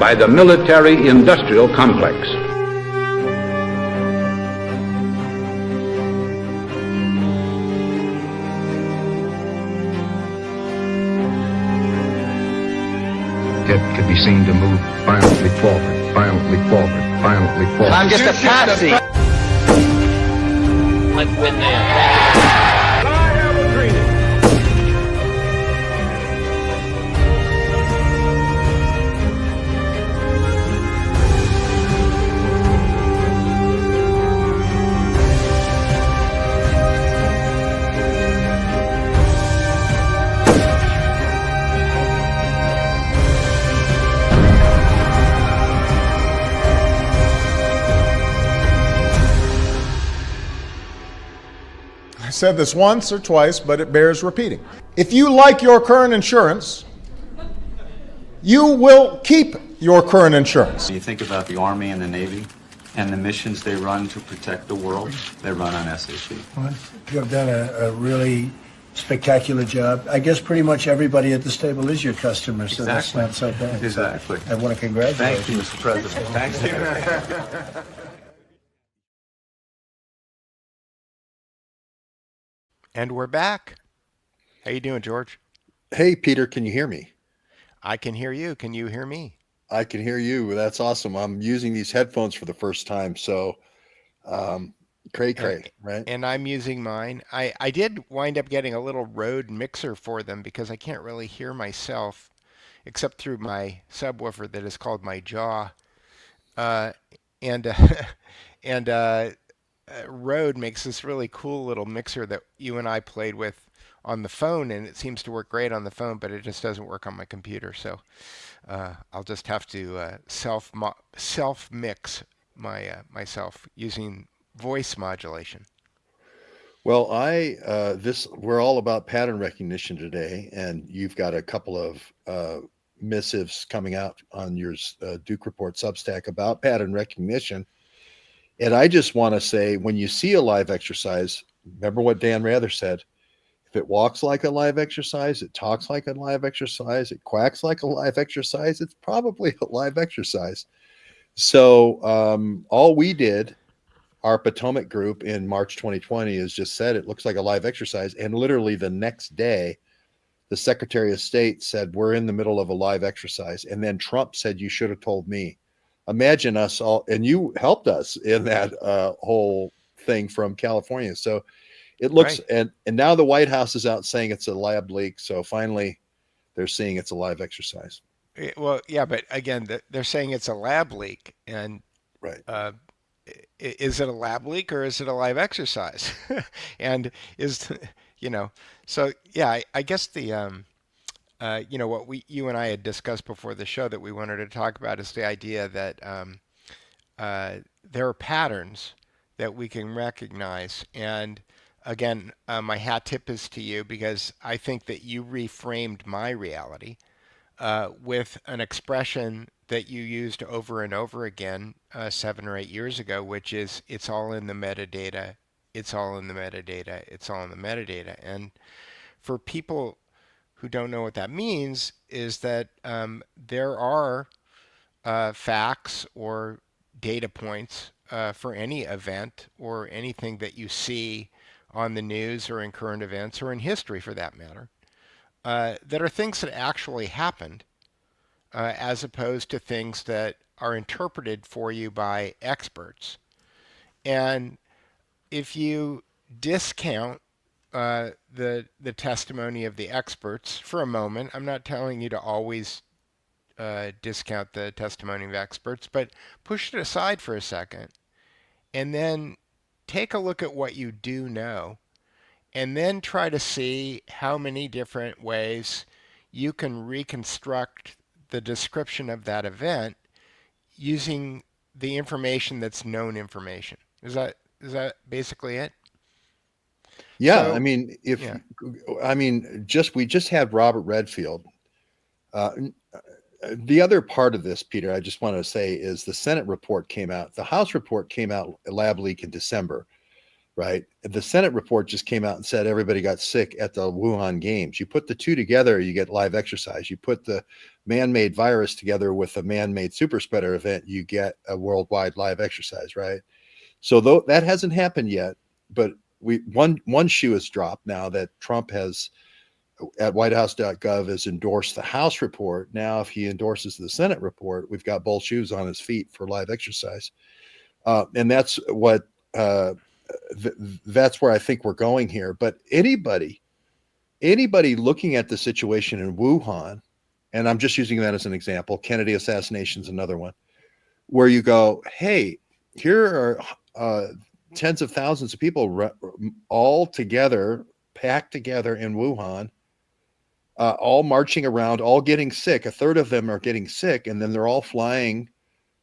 by the military-industrial complex. It could be seen to move violently forward, violently forward, violently forward. I'm just a patsy. Like when they attack. I have a dream. I said this once or twice, but it bears repeating. If you like your current insurance, you will keep your current insurance. You think about the Army and the Navy and the missions they run to protect the world, they run on SAP. Well, you have done a really spectacular job. I guess pretty much everybody at this table is your customer, so Exactly. that's not so bad. Exactly. I want to congratulate Thank you, Mr. President. Thank you. And we're back. How you doing, George? Hey, Peter, can you hear me? I can hear you. Can you hear me? I can hear you. That's awesome. I'm using these headphones for the first time, so cray, right? And I'm using mine. I did wind up getting a little Rode mixer for them because I can't really hear myself except through my subwoofer that is called my jaw. And Rode makes this really cool little mixer that you and I played with on the phone, and it seems to work great on the phone, but it just doesn't work on my computer. So I'll just have to self mix myself using voice modulation. Well, we're all about pattern recognition today, and you've got a couple of missives coming out on your Duke Report Substack about pattern recognition. And I just want to say, when you see a live exercise, remember what Dan Rather said. If it walks like a live exercise, it talks like a live exercise, it quacks like a live exercise, it's probably a live exercise. So all we did, our Potomac group in March 2020, is just said it looks like a live exercise. And literally the next day, the Secretary of State said, we're in the middle of a live exercise. And then Trump said, you should have told me. Imagine us all, and you helped us in that whole thing from California. So it looks, right. and now the White House is out saying it's a lab leak. So finally, they're seeing it's a live exercise. Well, yeah, but again, they're saying it's a lab leak, and right. Is it a lab leak or is it a live exercise? And so yeah, I guess the what you and I had discussed before the show that we wanted to talk about is the idea that there are patterns that we can recognize. And again, my hat tip is to you because I think that you reframed my reality with an expression that you used over and over again 7 or 8 years ago, which is it's all in the metadata, it's all in the metadata, it's all in the metadata. And for people who don't know what that means is that there are facts or data points for any event or anything that you see on the news or in current events or in history for that matter, that are things that actually happened as opposed to things that are interpreted for you by experts. And if you discount the testimony of the experts for a moment, I'm not telling you to always discount the testimony of experts, but push it aside for a second and then take a look at what you do know and then try to see how many different ways you can reconstruct the description of that event using the information that's known information. Is that basically it? Yeah, So, I mean, we just had Robert Redfield. The other part of this, Peter, I just wanted to say is the Senate report came out. The House report came out, lab leak in December, right? The Senate report just came out and said everybody got sick at the Wuhan games. You put the two together, you get live exercise. You put the man-made virus together with a man-made super spreader event, you get a worldwide live exercise, right? So though that hasn't happened yet, but one shoe is dropped now that Trump has at whitehouse.gov has endorsed the House report. Now, if he endorses the Senate report, we've got both shoes on his feet for live exercise. And that's what that's where I think we're going here. But anybody looking at the situation in Wuhan, and I'm just using that as an example, Kennedy assassination is another one, where you go, hey, here are tens of thousands of people all together, packed together in Wuhan, all marching around, all getting sick. A third of them are getting sick, and then they're all flying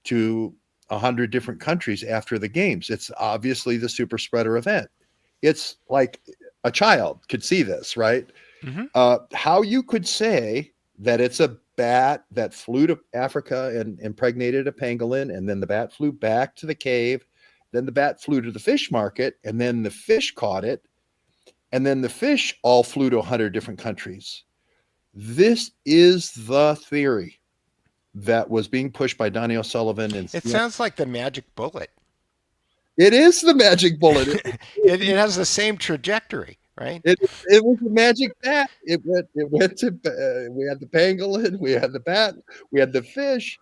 to 100 different countries after the games. It's obviously the super spreader event. It's like a child could see this, right? Mm-hmm. How you could say that it's a bat that flew to Africa and impregnated a pangolin, and then the bat flew back to the cave, then the bat flew to the fish market, and then the fish caught it, and then the fish all flew to 100 different countries. This is the theory that was being pushed by Donnie O'Sullivan. And it sounds like the magic bullet. It is the magic bullet. It has the same trajectory, right? It was the magic bat. It went to, we had the pangolin, we had the bat, we had the fish.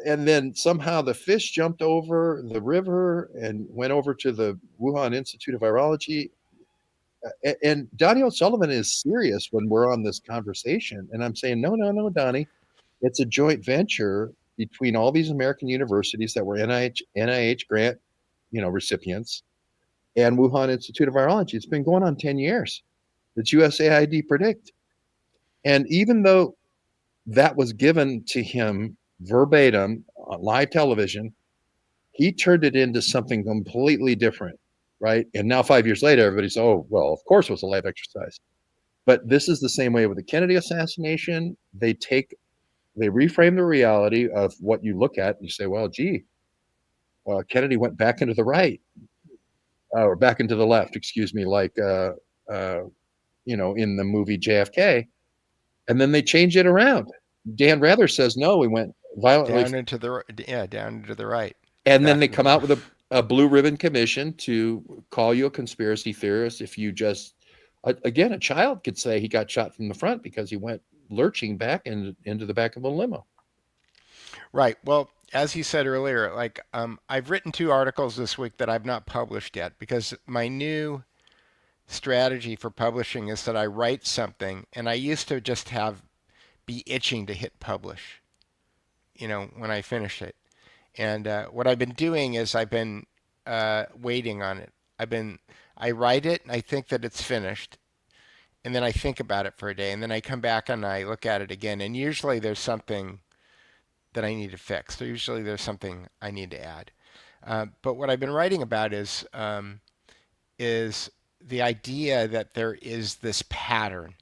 And then somehow the fish jumped over the river and went over to the Wuhan Institute of Virology. And Donnie O'Sullivan is serious when we're on this conversation. And I'm saying, no, Donnie. It's a joint venture between all these American universities that were NIH grant, recipients, and Wuhan Institute of Virology. It's been going on 10 years. It's USAID predict. And even though that was given to him verbatim on live television, he turned it into something completely different, right? And now 5 years later, everybody's, oh, well, of course it was a live exercise. But this is the same way with the Kennedy assassination. They reframe the reality of what you look at and you say, well, gee, Kennedy went back into the right or back into the left, excuse me, like, in the movie JFK. And then they change it around. Dan Rather says, no, we went violently down into the right. And then they come out with a blue ribbon commission to call you a conspiracy theorist. If you just, again, a child could say he got shot from the front because he went lurching back into the back of a limo. Right. Well, as you said earlier, like I've written 2 articles this week that I've not published yet because my new strategy for publishing is that I write something, and I used to just be itching to hit publish, when I finish it. And what I've been doing is I've been waiting on it. I write it, and I think that it's finished, and then I think about it for a day, and then I come back and I look at it again, and usually there's something that I need to fix. So usually there's something I need to add. But what I've been writing about is the idea that there is this pattern.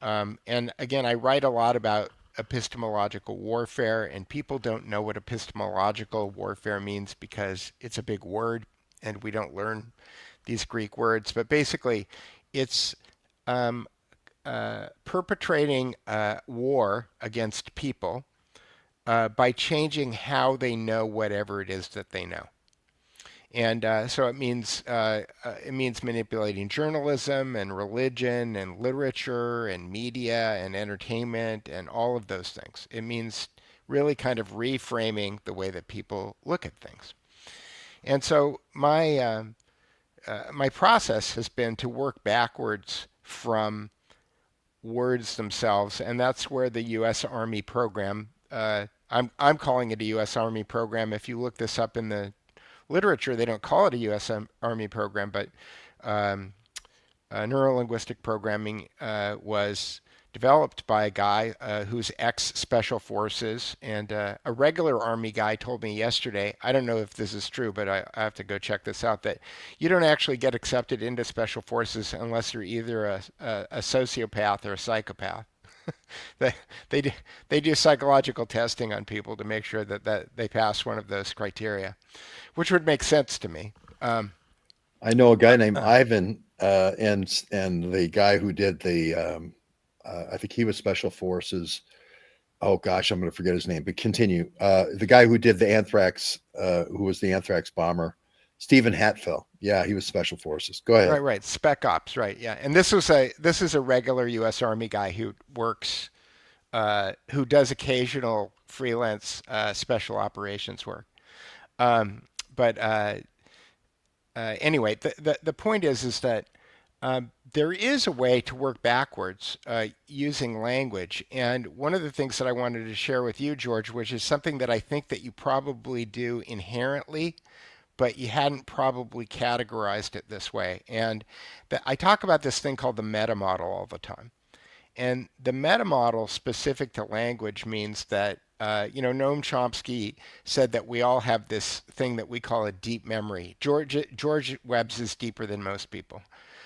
And again, I write a lot about epistemological warfare, and people don't know what epistemological warfare means because it's a big word and we don't learn these Greek words. But basically, it's perpetrating war against people by changing how they know whatever it is that they know. And so it means manipulating journalism and religion and literature and media and entertainment and all of those things. It means really kind of reframing the way that people look at things. And so my process has been to work backwards from words themselves, and that's where the U.S. Army program. I'm calling it a U.S. Army program. If you look this up in the literature, they don't call it a U.S. Army program, but neurolinguistic programming was developed by a guy who's ex-Special Forces, and a regular Army guy told me yesterday, I don't know if this is true, but I have to go check this out, that you don't actually get accepted into Special Forces unless you're either a sociopath or a psychopath. They do psychological testing on people to make sure that they pass one of those criteria, which would make sense to me. I know a guy named Ivan, and the guy who did I think he was Special Forces. Oh gosh, I'm going to forget his name. But continue. The guy who did the anthrax, who was the anthrax bomber, Stephen Hatfill. Yeah, he was Special Forces. Go ahead. Right. Spec Ops, right? Yeah. And this is a regular U.S. Army guy who works, who does occasional freelance special operations work. But anyway, the point is that there is a way to work backwards using language. And one of the things that I wanted to share with you, George, which is something that I think that you probably do inherently, but you hadn't probably categorized it this way. And I talk about this thing called the meta model all the time. And the meta model specific to language means that, Noam Chomsky said that we all have this thing that we call a deep memory. George Webb's is deeper than most people.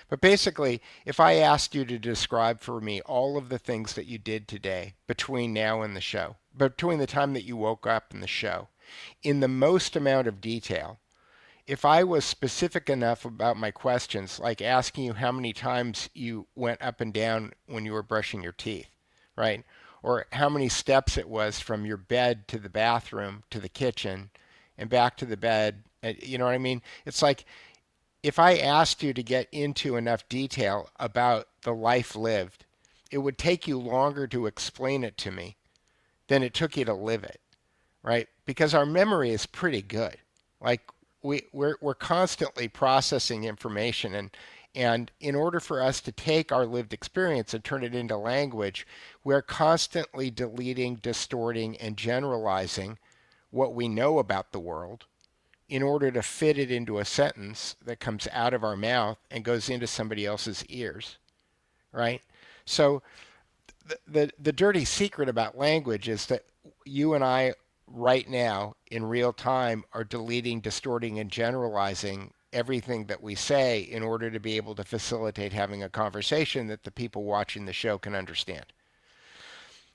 But basically, if I asked you to describe for me all of the things that you did today between now and the show, between the time that you woke up and the show, in the most amount of detail, if I was specific enough about my questions, like asking you how many times you went up and down when you were brushing your teeth, right? Or how many steps it was from your bed to the bathroom to the kitchen and back to the bed. You know what I mean? It's like if I asked you to get into enough detail about the life lived, it would take you longer to explain it to me than it took you to live it, right? Because our memory is pretty good. Like we're constantly processing information, and in order for us to take our lived experience and turn it into language, we're constantly deleting, distorting, and generalizing what we know about the world in order to fit it into a sentence that comes out of our mouth and goes into somebody else's ears, right? So the dirty secret about language is that you and I right now in real time are deleting, distorting, and generalizing everything that we say in order to be able to facilitate having a conversation that the people watching the show can understand.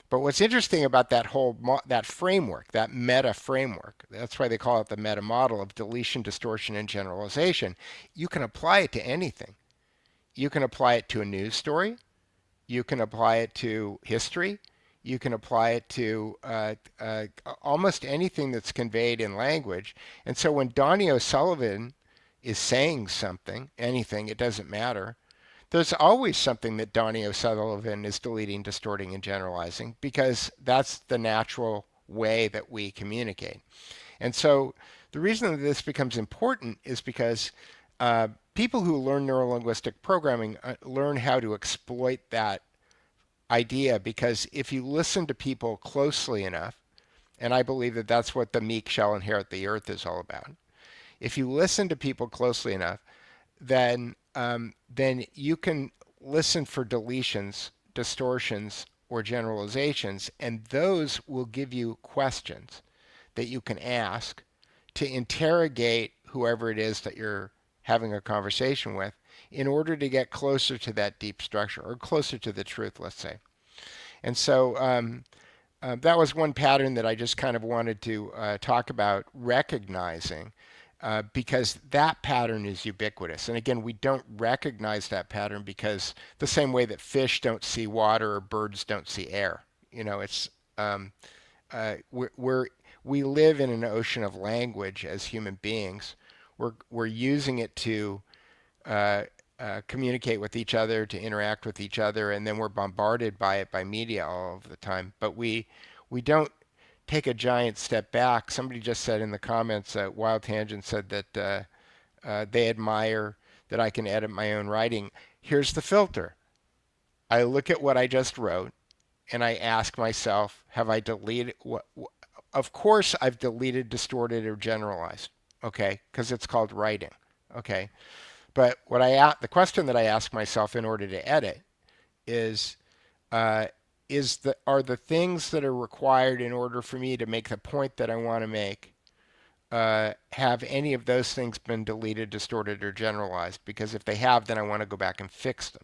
But what's interesting about that framework, that meta framework, that's why they call it the meta model of deletion, distortion, and generalization. You can apply it to anything. You can apply it to a news story. You can apply it to history. You can apply it to almost anything that's conveyed in language. And so when Donnie O'Sullivan is saying something, anything, it doesn't matter, there's always something that Donnie O'Sullivan is deleting, distorting, and generalizing because that's the natural way that we communicate. And so the reason that this becomes important is because people who learn neurolinguistic programming learn how to exploit that idea, because if you listen to people closely enough, and I believe that that's what the meek shall inherit the earth is all about. If you listen to people closely enough, then you can listen for deletions, distortions, or generalizations, and those will give you questions that you can ask to interrogate whoever it is that you're having a conversation with in order to get closer to that deep structure or closer to the truth, let's say. And so that was one pattern that I just kind of wanted to talk about recognizing because that pattern is ubiquitous. And again, we don't recognize that pattern because the same way that fish don't see water or birds don't see air. It's we live in an ocean of language as human beings. We're using it to communicate with each other, to interact with each other, and then we're bombarded by it by media all of the time. But we don't take a giant step back. Somebody just said in the comments, Wild Tangent said that they admire that I can edit my own writing. Here's the filter. I look at what I just wrote, and I ask myself, have I deleted what? Of course, I've deleted, distorted, or generalized. Okay, because it's called writing. Okay, but the question that I ask myself in order to edit is are the things that are required in order for me to make the point that I want to make, have any of those things been deleted, distorted, or generalized? Because if they have, then I want to go back and fix them.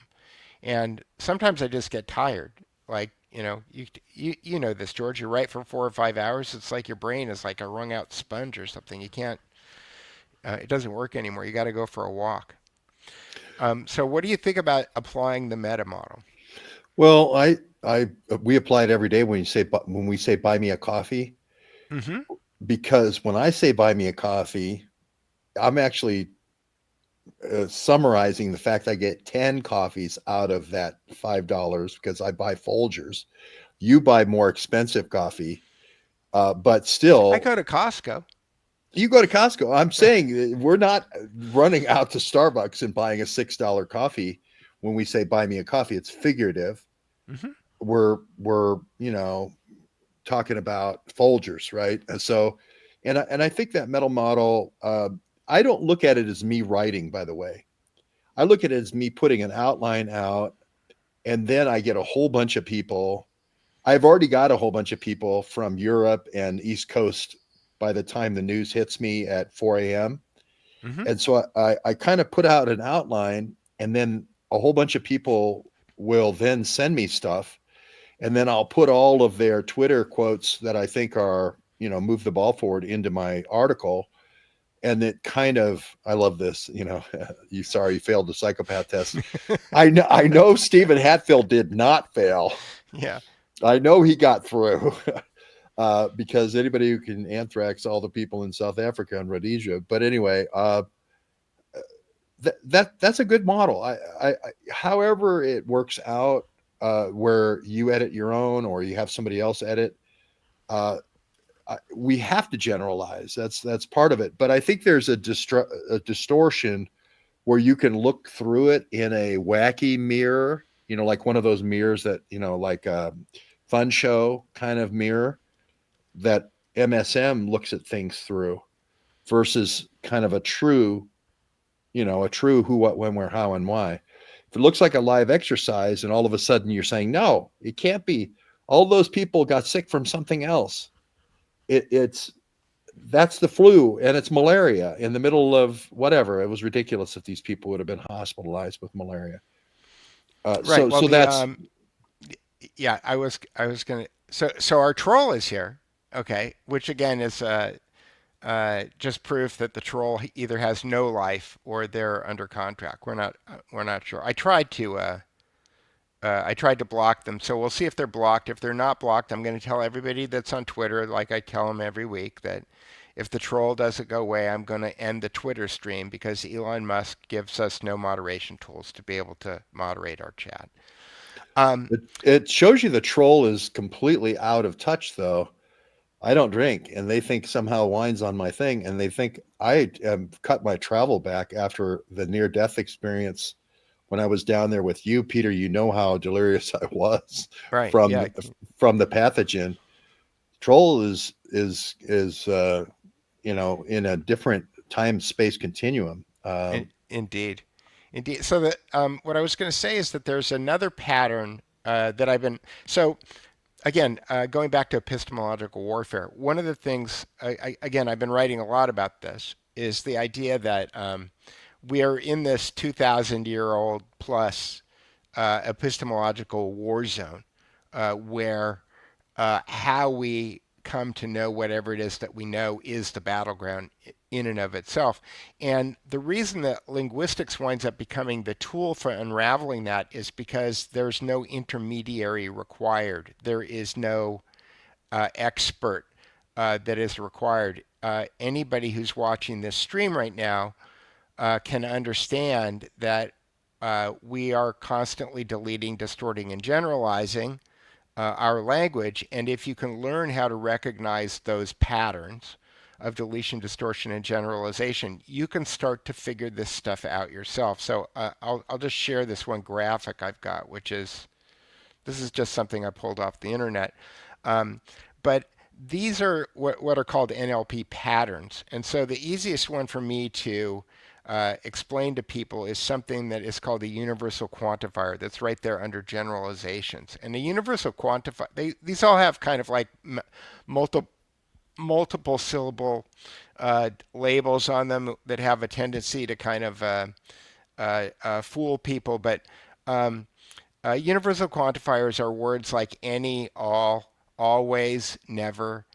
And sometimes I just get tired. Like, you know this, George. You write for 4 or 5 hours. It's like your brain is like a wrung out sponge or something. You can't. It doesn't work anymore. You got to go for a walk. So what do you think about applying the meta model? Well, we apply it every day when we say buy me a coffee, Mm-hmm. because when I say buy me a coffee, I'm actually summarizing the fact I get 10 coffees out of that $5 because I buy Folgers. You buy more expensive coffee, but I still, go to Costco. you go to Costco. I'm saying we're not running out to Starbucks and buying a $6 coffee when we say buy me a coffee. It's figurative. Mm-hmm. We're talking about Folgers, right? And so, and I think that metal model. I don't look at it as me writing, by the way. I look at it as me putting an outline out, and then I get a whole bunch of people. I've already got a whole bunch of people from Europe and East Coast by the time the news hits me at 4 a.m. Mm-hmm. And so I kind of put out an outline, and then a whole bunch of people will then send me stuff. And then I'll put all of their Twitter quotes that I think are, move the ball forward into my article. And it kind of, I love this, you failed the psychopath test. I know Stephen Hatfield did not fail. Yeah. I know he got through because anybody who can anthrax all the people in South Africa and Rhodesia. But anyway, that's a good model. However it works out, where you edit your own or you have somebody else edit, we have to generalize. That's part of it. But I think there's a distortion where you can look through it in a wacky mirror, like one of those mirrors that, like a fun show kind of mirror that MSM looks at things through, versus kind of a true who, what, when, where, how, and why. If it looks like a live exercise and all of a sudden you're saying, no, it can't be. All those people got sick from something else. That's the flu and it's malaria in the middle of whatever. It was ridiculous if these people would have been hospitalized with malaria. Right. Well, That's yeah, I was gonna. So our troll is here. Okay, which again is just proof that the troll either has no life or they're under contract. We're not sure. I tried to block them, so we'll see if they're blocked. If they're not blocked, I'm going to tell everybody that's on Twitter, like I tell them every week, that if the troll doesn't go away, I'm going to end the Twitter stream because Elon Musk gives us no moderation tools to be able to moderate our chat. it shows you the troll is completely out of touch, though. I don't drink, and they think somehow wine's on my thing, and they think I cut my travel back after the near-death experience when I was down there with you, Peter. You know how delirious I was Right. from Yeah. from the pathogen. Troll is in a different time space continuum. Indeed. Indeed. So that what I was going to say is that there's another pattern that I've been so again going back to epistemological warfare. One of the things again I've been writing a lot about this is the idea that we are in this 2,000-year-old plus epistemological war zone where how we come to know whatever it is that we know is the battleground in and of itself. And the reason that linguistics winds up becoming the tool for unraveling that is because there's no intermediary required. There is no expert that is required. Anybody who's watching this stream right now can understand that we are constantly deleting, distorting, and generalizing our language. And if you can learn how to recognize those patterns of deletion, distortion, and generalization, you can start to figure this stuff out yourself. So I'll just share this one graphic I've got, which is, this is just something I pulled off the internet. But these are what are called NLP patterns. And so the easiest one for me to explain to people is something that is called a universal quantifier that's right there under generalizations. And the universal quantifier, these all have kind of like multiple syllable labels on them that have a tendency to kind of fool people. But universal quantifiers are words like any, all, always, never.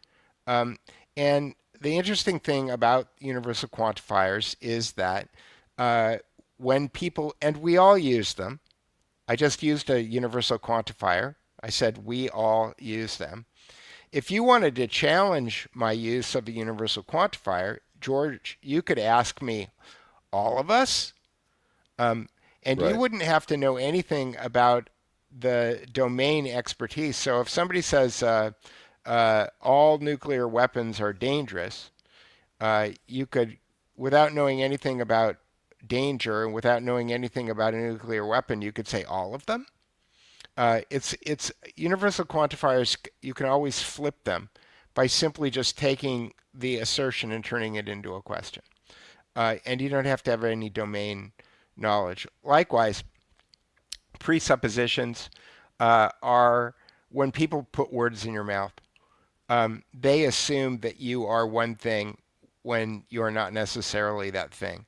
And the interesting thing about universal quantifiers is that when people, and we all use them, I just used a universal quantifier. I said we all use them. If you wanted to challenge my use of a universal quantifier, George, you could ask me, all of us? And you Right. wouldn't have to know anything about the domain expertise. So if somebody says all nuclear weapons are dangerous, you could, without knowing anything about danger and without knowing anything about a nuclear weapon, you could say all of them. It's universal quantifiers. You can always flip them by simply just taking the assertion and turning it into a question, and you don't have to have any domain knowledge. Likewise, presuppositions are when people put words in your mouth. They assume that you are one thing when you're not necessarily that thing.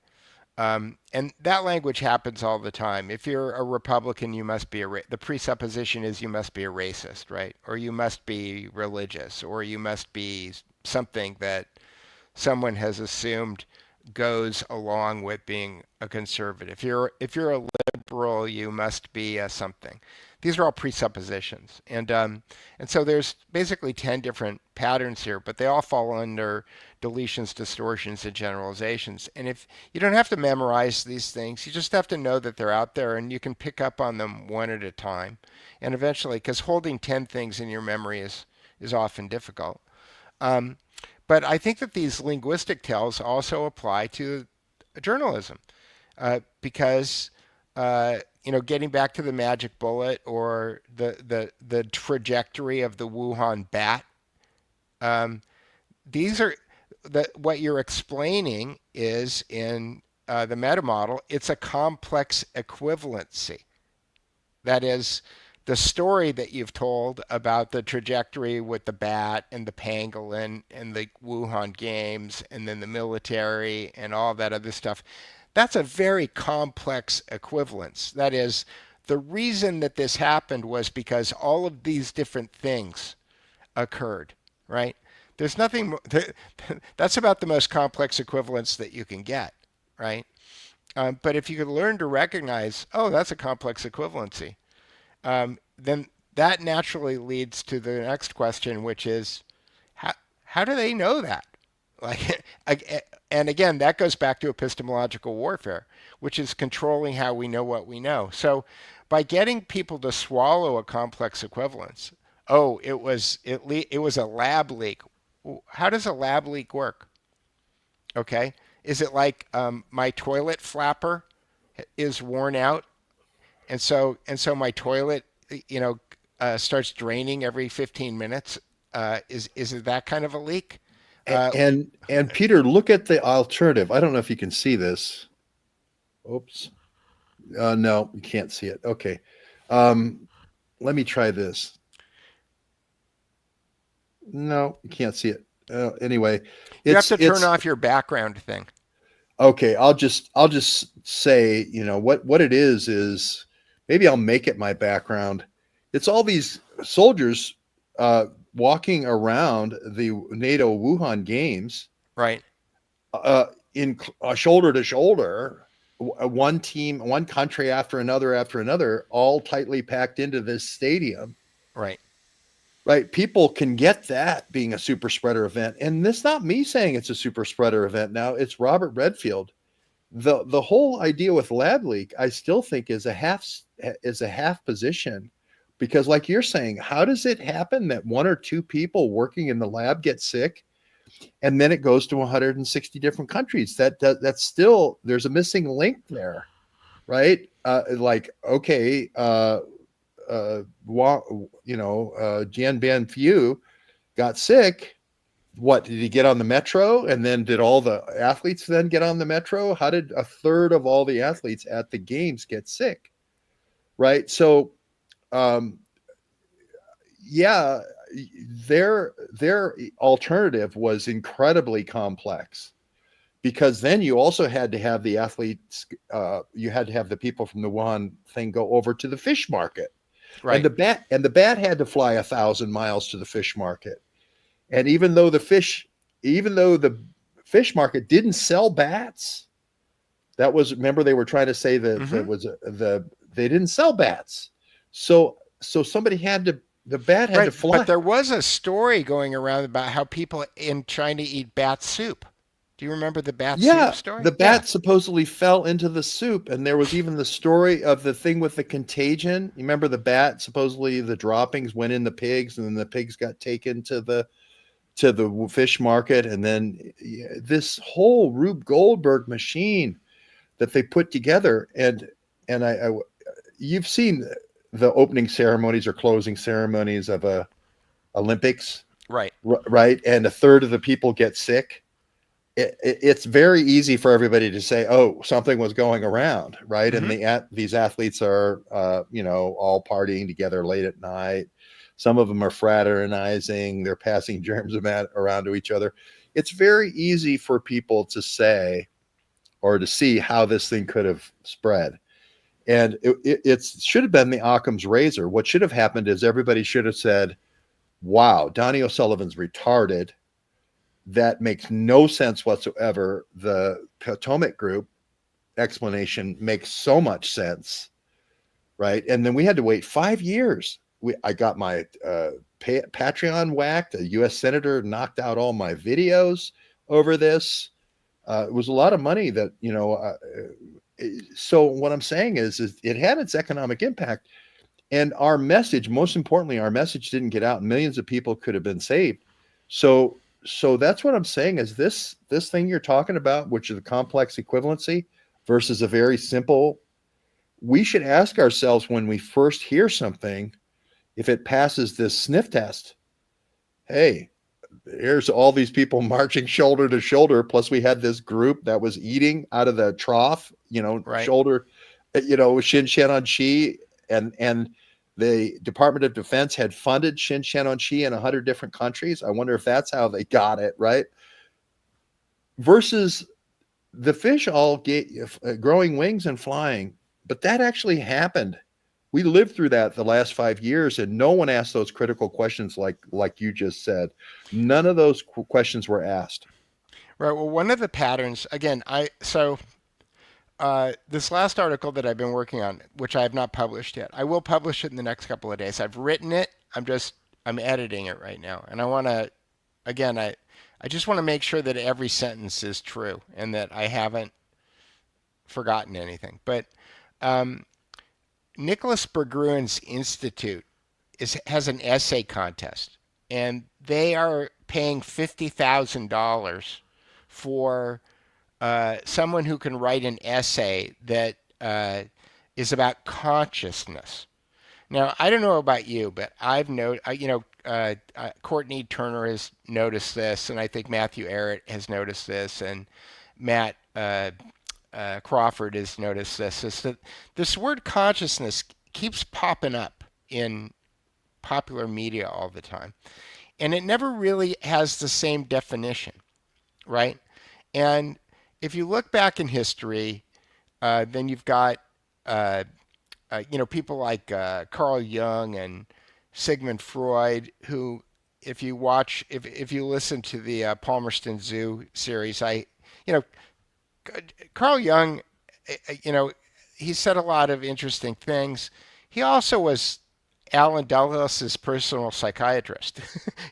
And that language happens all the time. If you're a Republican, you must be the presupposition is you must be a racist, right? Or you must be religious, or you must be something that someone has assumed goes along with being a conservative. If you're a liberal, you must be a something. These are all presuppositions, and so there's basically 10 different patterns here, but they all fall under deletions, distortions, and generalizations. And if you don't have to memorize these things, you just have to know that they're out there, and you can pick up on them one at a time. And eventually, because holding 10 things in your memory is often difficult. But I think that these linguistic tells also apply to journalism, because getting back to the magic bullet or the trajectory of the Wuhan bat, these are what you're explaining is in the meta model. It's a complex equivalency. That is, the story that you've told about the trajectory with the bat and the pangolin and the Wuhan games and then the military and all that other stuff, that's a very complex equivalence. That is, the reason that this happened was because all of these different things occurred, right? There's nothing, that's about the most complex equivalence that you can get, right? But if you could learn to recognize, oh, that's a complex equivalency, then that naturally leads to the next question, which is, how do they know that? Like, and again, that goes back to epistemological warfare, which is controlling how we know what we know. So, by getting people to swallow a complex equivalence, oh, it was a lab leak. How does a lab leak work? Okay, is it like my toilet flapper is worn out, and so my toilet, starts draining every 15 minutes? Is it that kind of a leak? And Peter, look at the alternative. I don't know if you can see this. Oops. No, you can't see it. Okay. Let me try this. No, you can't see it. Anyway, You have to turn off your background thing. Okay, I'll just say, what it is maybe I'll make it my background. It's all these soldiers walking around the NATO Wuhan games, Right. In shoulder to shoulder, one team, one country after another, all tightly packed into this stadium. Right. Right. People can get that being a super spreader event. And this is not me saying it's a super spreader event now. It's Robert Redfield. The whole idea with lab leak, I still think is a half position, because like you're saying, how does it happen that one or two people working in the lab get sick and then it goes to 160 different countries? That's still, there's a missing link there, right? Jian Bianfu got sick. What, did he get on the metro? And then did all the athletes then get on the metro? How did a third of all the athletes at the games get sick? Right. So, their alternative was incredibly complex, because then you also had to have the athletes, you had to have the people from the Wuhan thing go over to the fish market. Right. And the bat had to fly 1,000 miles to the fish market. And even though the fish even though the fish market didn't sell bats, that was, remember, they were trying to say that they didn't sell bats. So somebody had to, the bat had to fly. But there was a story going around about how people in trying to eat bat soup. Do you remember the bat soup story? The bat supposedly fell into the soup, and there was even the story of the thing with the contagion. You remember the bat, supposedly the droppings went in the pigs, and then the pigs got taken to the fish market, and then this whole Rube Goldberg machine that they put together. And I you've seen the opening ceremonies or closing ceremonies of a Olympics, right? And a third of the people get sick. It's very easy for everybody to say, "Oh, something was going around," right? And these athletes are, all partying together late at night. Some of them are fraternizing. They're passing germs around to each other. It's very easy for people to say or to see how this thing could have spread. And it should have been the Occam's razor. What should have happened is everybody should have said, wow, Donnie O'Sullivan's retarded. That makes no sense whatsoever. The Potomac Group explanation makes so much sense, right? And then we had to wait 5 years. I got my Patreon whacked. A U.S. senator knocked out all my videos over this. It was a lot of money that, so what I'm saying is it had its economic impact. And our message, most importantly, our message didn't get out. Millions of people could have been saved. So that's what I'm saying is this thing you're talking about, which is a complex equivalency versus a very simple, we should ask ourselves when we first hear something, if it passes this sniff test. Hey, here's all these people marching shoulder to shoulder. Plus we had this group that was eating out of the trough, shoulder, Shin Shan-on-Chi, and the Department of Defense had funded Shin Shan-on-Chi in 100 different countries. I wonder if that's how they got it, right? Versus the fish all growing wings and flying. But that actually happened. We lived through that the last 5 years, and no one asked those critical questions like you just said. None of those questions were asked. Right. Well, one of the patterns, again, this last article that I've been working on, which I have not published yet, I will publish it in the next couple of days. I've written it. I'm editing it right now. And I want to, again, I just want to make sure that every sentence is true and that I haven't forgotten anything. But Nicholas Berggrun's Institute has an essay contest, and they are paying $50,000 for someone who can write an essay that is about consciousness. Now, I don't know about you, but I've noticed, Courtney Turner has noticed this, and I think Matthew Arrett has noticed this, and Matt Crawford has noticed this, is that this word consciousness keeps popping up in popular media all the time. And it never really has the same definition, right? And if you look back in history, then you've got, people like Carl Jung and Sigmund Freud, who, if you listen to the Palmerston Zoo series, Carl Jung, he said a lot of interesting things. He also was Alan Dulles' personal psychiatrist.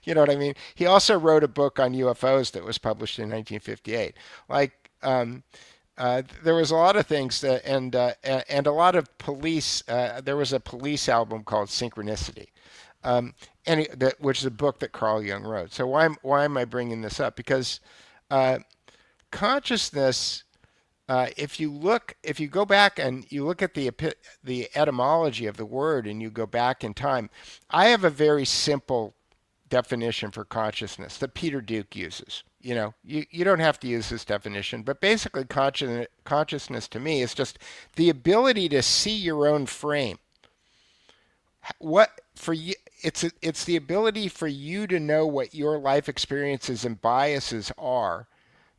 You know what I mean? He also wrote a book on UFOs that was published in 1958. There was a lot of things that, and a lot of police. There was a police album called Synchronicity, which is a book that Carl Jung wrote. So why am I bringing this up? Because consciousness, if you go back and you look at the etymology of the word and you go back in time, I have a very simple definition for consciousness that Peter Duke uses. You don't have to use this definition, but basically consciousness to me is just the ability to see your own frame. What for you? It's the ability for you to know what your life experiences and biases are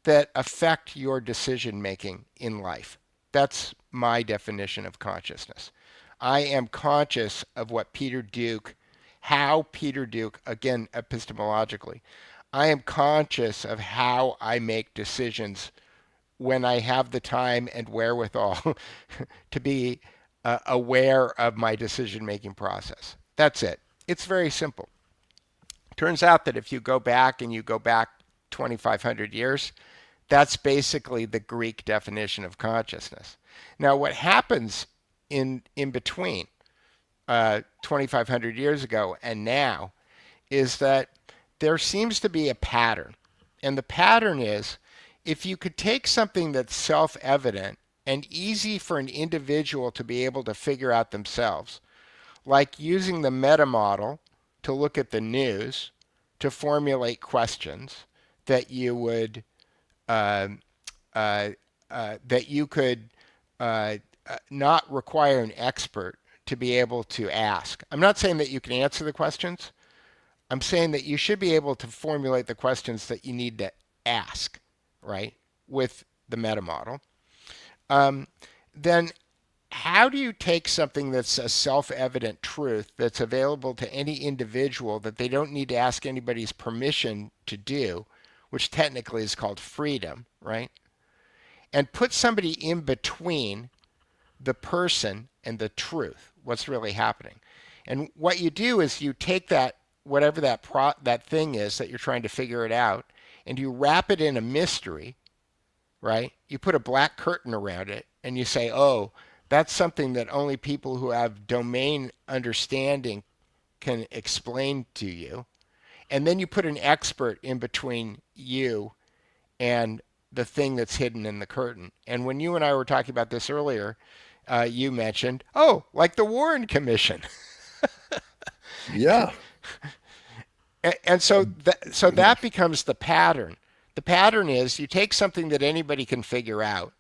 that affect your decision making in life. That's my definition of consciousness. I am conscious of what how Peter Duke, again, epistemologically, I am conscious of how I make decisions when I have the time and wherewithal to be aware of my decision-making process. That's it. It's very simple. Turns out that if you go back and you go back 2,500 years, that's basically the Greek definition of consciousness. Now, what happens in between 2,500 years ago and now is that there seems to be a pattern. And the pattern is if you could take something that's self-evident and easy for an individual to be able to figure out themselves, like using the meta model to look at the news to formulate questions that you would that you could not require an expert to be able to ask. I'm not saying that you can answer the questions. I'm saying that you should be able to formulate the questions that you need to ask, right, with the meta model. Then how do you take something that's a self-evident truth that's available to any individual that they don't need to ask anybody's permission to do, which technically is called freedom, right, and put somebody in between the person and the truth, what's really happening? And what you do is you take that, whatever that thing is that you're trying to figure it out, and you wrap it in a mystery, right? You put a black curtain around it, and you say, oh, that's something that only people who have domain understanding can explain to you. And then you put an expert in between you and the thing that's hidden in the curtain. And when you and I were talking about this earlier, you mentioned, oh, like the Warren Commission. Yeah. And so that becomes the pattern. The pattern is you take something that anybody can figure out,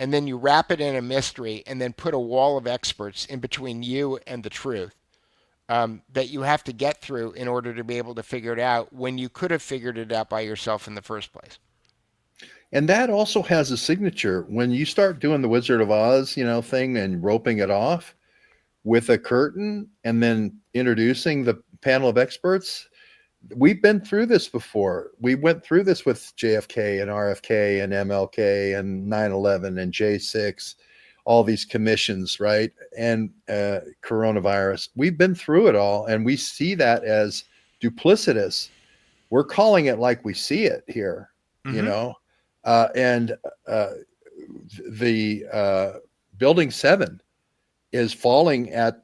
and then you wrap it in a mystery, and then put a wall of experts in between you and the truth that you have to get through in order to be able to figure it out when you could have figured it out by yourself in the first place. And that also has a signature. When you start doing the Wizard of Oz, thing and roping it off with a curtain and then introducing the panel of experts, we've been through this before. We went through this with JFK and RFK and MLK and 9/11 and J6, all these commissions, right? And coronavirus. We've been through it all, and we see that as duplicitous. We're calling it like we see it here, and the Building 7 is falling at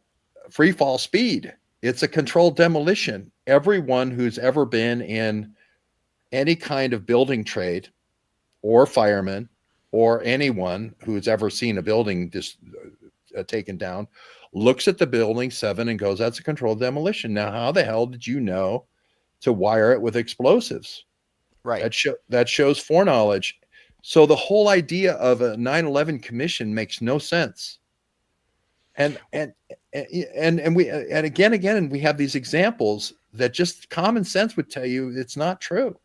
free fall speed. It's a controlled demolition. Everyone who's ever been in any kind of building trade or fireman or anyone who's ever seen a building taken down looks at the Building 7 and goes, that's a controlled demolition. Now, how the hell did you know to wire it with explosives? Right. That shows foreknowledge. So the whole idea of a 9/11 commission makes no sense. And again, we have these examples that just common sense would tell you it's not true.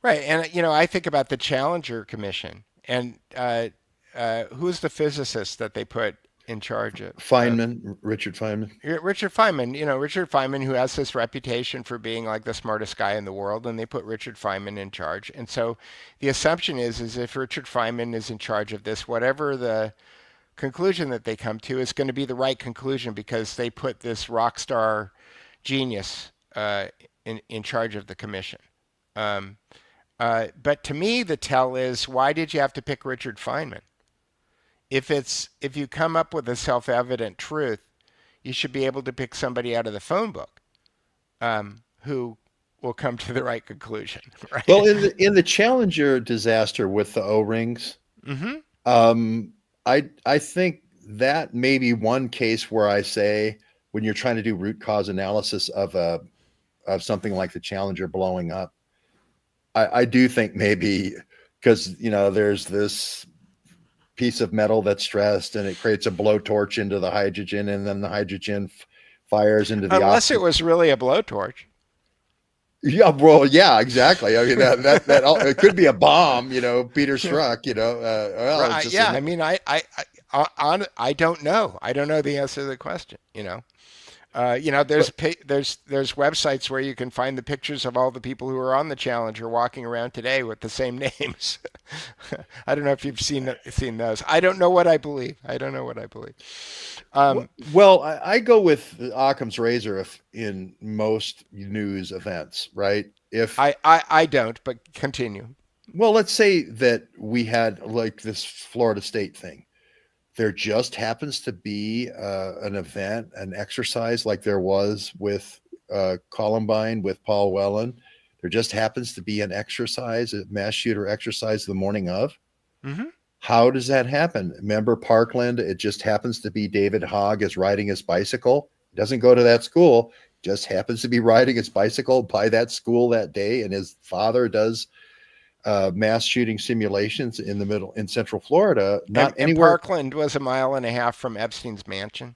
Right. And, I think about the Challenger Commission and who's the physicist that they put in charge of? Richard Feynman. Richard Feynman, Richard Feynman, who has this reputation for being like the smartest guy in the world, and they put Richard Feynman in charge. And so the assumption is if Richard Feynman is in charge of this, whatever the conclusion that they come to is going to be the right conclusion because they put this rock star genius in charge of the commission. But to me, the tell is, why did you have to pick Richard Feynman? If you come up with a self-evident truth, you should be able to pick somebody out of the phone book who will come to the right conclusion. Right? Well, in the Challenger disaster with the O-rings, I think that may be one case where I say, when you're trying to do root cause analysis of something like the Challenger blowing up, I do think maybe because there's this piece of metal that's stressed and it creates a blowtorch into the hydrogen, and then the hydrogen fires into the unless it was really a blowtorch. Yeah, well, yeah, exactly. I mean, that it could be a bomb, Peter Strzok, well, right, yeah. I mean, I don't know. I don't know the answer to the question, There's websites where you can find the pictures of all the people who are on the Challenger walking around today with the same names. I don't know if you've seen those. I don't know what I believe. I don't know what I believe. Well, I go with Occam's razor if in most news events, right? If I don't, but continue. Well, let's say that we had like this Florida State thing. There just happens to be an event, an exercise like there was with Columbine with Paul Whelan. There just happens to be an exercise, a mass shooter exercise the morning of. Mm-hmm. How does that happen? Remember Parkland? It just happens to be David Hogg is riding his bicycle. He doesn't go to that school, just happens to be riding his bicycle by that school that day. And his father does mass shooting simulations in Central Florida, not anywhere. Parkland was a mile and a half from Epstein's mansion.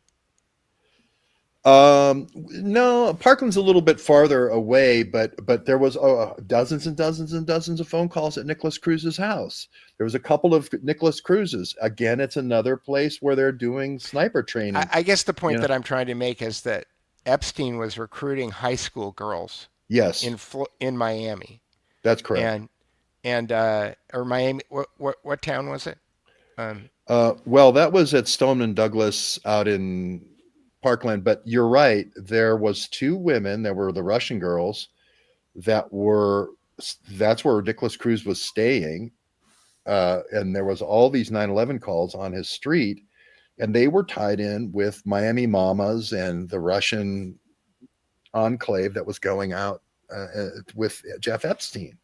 No, Parkland's a little bit farther away, but there was dozens and dozens and dozens of phone calls at Nicholas Cruz's house. There was a couple of Nicholas Cruz's. Again, it's another place where they're doing sniper training. I guess the point that I'm trying to make is that Epstein was recruiting high school girls. Yes, in Miami. That's correct. Or Miami. What town was it? Well, that was at Stoneman Douglas out in Parkland, but you're right. There was two women that were the Russian girls that's where Nicholas Cruz was staying. And there was all these 9/11 calls on his street, and they were tied in with Miami Mamas and the Russian enclave that was going out with Jeff Epstein.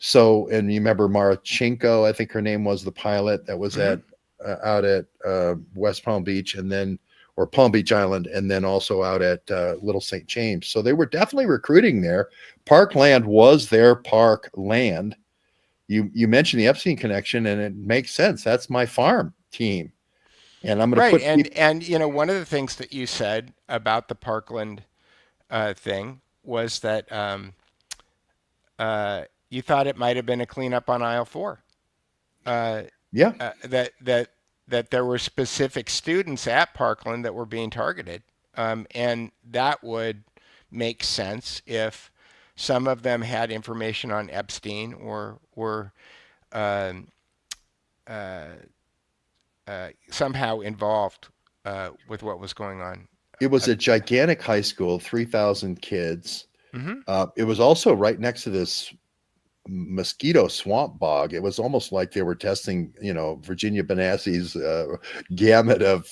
So, and you remember Marchenko, I think her name was, the pilot that was out at West Palm Beach or Palm Beach Island, and then also out at Little St. James. So they were definitely recruiting there. Parkland was their park land. You mentioned the Epstein connection, and it makes sense. That's my farm team. And I'm going to put and one of the things that you said about the Parkland thing was that you thought it might have been a cleanup on aisle 4. That there were specific students at Parkland that were being targeted, and that would make sense if some of them had information on Epstein or were somehow involved with what was going on. It was a gigantic high school, 3,000 kids. Mm-hmm. It was also right next to this mosquito swamp bog. It was almost like they were testing, Virginia Benassi's gamut of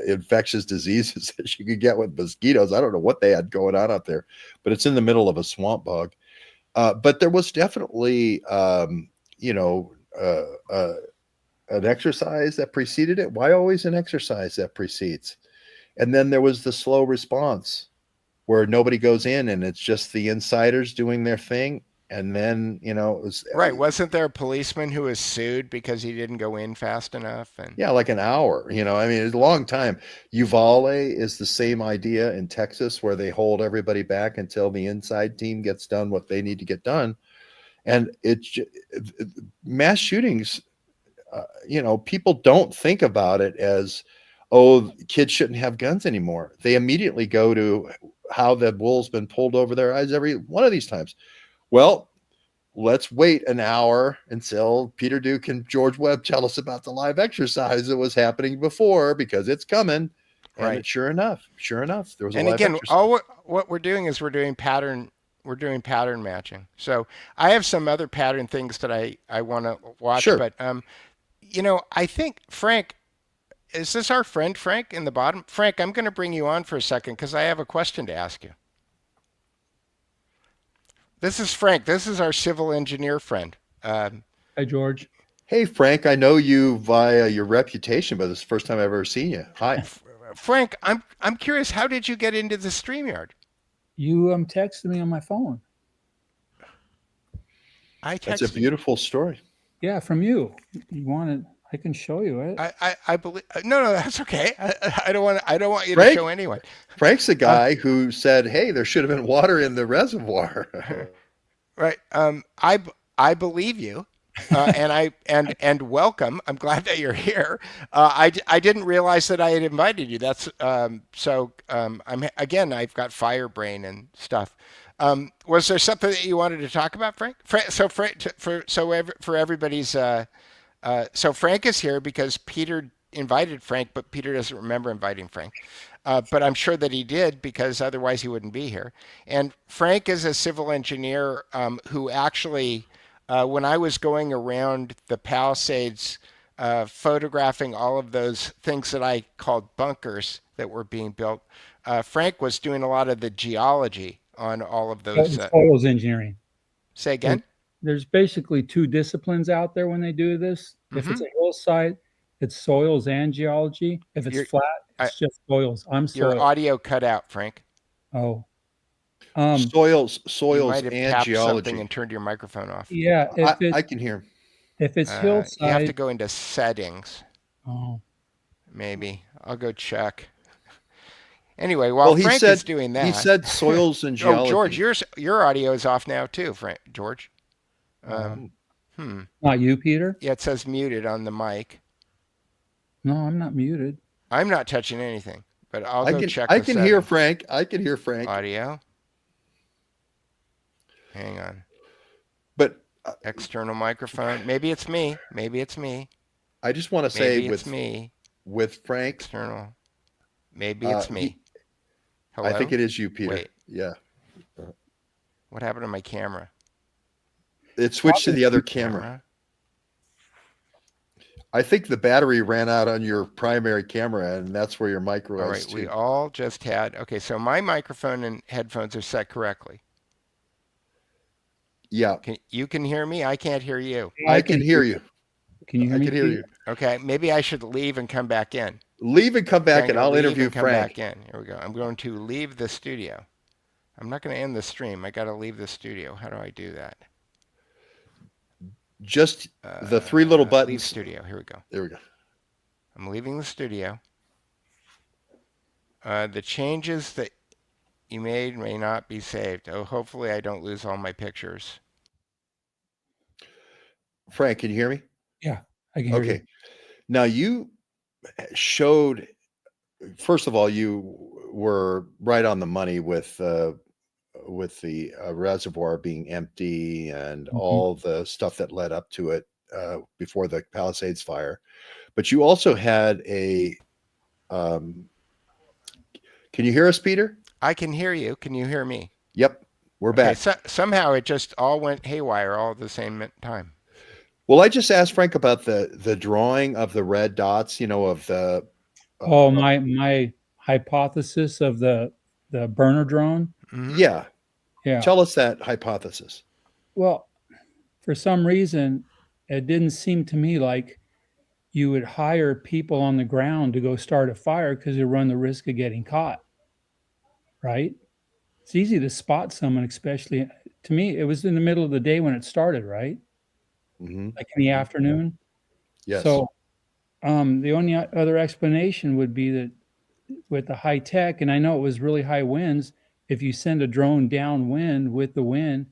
infectious diseases that you could get with mosquitoes. I don't know what they had going on out there, but it's in the middle of a swamp bog. But there was definitely, an exercise that preceded it. Why always an exercise that precedes? And then there was the slow response where nobody goes in and it's just the insiders doing their thing. And then, it was right. Wasn't there a policeman who was sued because he didn't go in fast enough? And yeah, like an hour. It's a long time. Uvalde is the same idea in Texas, where they hold everybody back until the inside team gets done what they need to get done. And it's mass shootings. People don't think about it as, kids shouldn't have guns anymore. They immediately go to how the wool's been pulled over their eyes every one of these times. Well, let's wait an hour until Peter Duke and George Webb tell us about the live exercise that was happening before, because it's coming. Right. And sure enough, there was a live again, exercise. all what we're doing is we're doing pattern matching. So I have some other pattern things that I want to watch. Sure. But I think Frank, is this our friend Frank in the bottom? Frank, I'm going to bring you on for a second because I have a question to ask you. This is Frank. This is our civil engineer friend. Hi, George. Hey, Frank, I know you via your reputation, but this is the first time I've ever seen you. Hi. Frank, I'm curious, how did you get into the StreamYard? You texted me on my phone. That's a beautiful story. Yeah, from you. You wanted? I can show you it. I believe. No, that's okay. I don't want you to show anyone. Frank's the guy who said, "Hey, there should have been water in the reservoir." Right. I believe you. And welcome. I'm glad that you're here. I didn't realize that I had invited you. That's I'm again. I've got fire brain and stuff. Was there something that you wanted to talk about, Frank? For everybody's so Frank is here because Peter invited Frank, but Peter doesn't remember inviting Frank. But I'm sure that he did because otherwise he wouldn't be here. And Frank is a civil engineer who actually, when I was going around the Palisades, photographing all of those things that I called bunkers that were being built, Frank was doing a lot of the geology on all of those. Soils engineering. Say again? There's basically two disciplines out there when they do this. If it's a hillside, it's soils and geology. If it's flat, it's just soils. I'm soil. Your audio cut out, Frank. Oh. soils You might have and tapped geology. something and turned your microphone off. Yeah. I can hear him. If it's hillside. You have to go into settings. Oh. Maybe. I'll go check. Anyway, while Frank is doing that. He said soils and geology. Oh, George, your audio is off now too, George. Not you, Peter? Yeah, it says muted on the mic. No, I'm not muted. I'm not touching anything, but I'll go check I can hear Frank. I can hear Frank. Audio. Hang on. But external microphone. Maybe it's me. Maybe it's me. I just want to say with Frank. External. Maybe it's me. Hello? I think it is you, Peter. Wait. Yeah. What happened to my camera? It switched to the other camera. I think the battery ran out on your primary camera, and that's where your micro is. All right, we all just had. Okay, so my microphone and headphones are set correctly. Yeah. You can hear me? I can't hear you. I can hear you. Can you hear me? I can hear you. Okay, maybe I should leave and come back in. Leave and come back, and I'll interview Frank. Come back in. Here we go. I'm going to leave the studio. I'm not going to end the stream. I got to leave the studio. How do I do that? Just the three little buttons. Leave studio. Here we go. There we go. I'm leaving the studio. The changes that you made may not be saved. Oh, hopefully I don't lose all my pictures. Frank, can you hear me? Yeah, I can hear you. Okay. Now you showed, first of all, you were right on the money with the reservoir being empty and all the stuff that led up to it before the Palisades fire. But you also had a, can you hear us, Peter? I can hear you. Can you hear me? Yep, we're back. Somehow it just all went haywire all at the same time. Well, I just asked Frank about the drawing of the red dots, of the. My hypothesis of the burner drone. Mm-hmm. Yeah. Yeah. Tell us that hypothesis. Well, for some reason, it didn't seem to me like you would hire people on the ground to go start a fire because you run the risk of getting caught. Right? It's easy to spot someone, especially to me. It was in the middle of the day when it started, right? Mm-hmm. Like in the afternoon. Yes. So the only other explanation would be that with the high tech, and I know it was really high winds, if you send a drone downwind with the wind,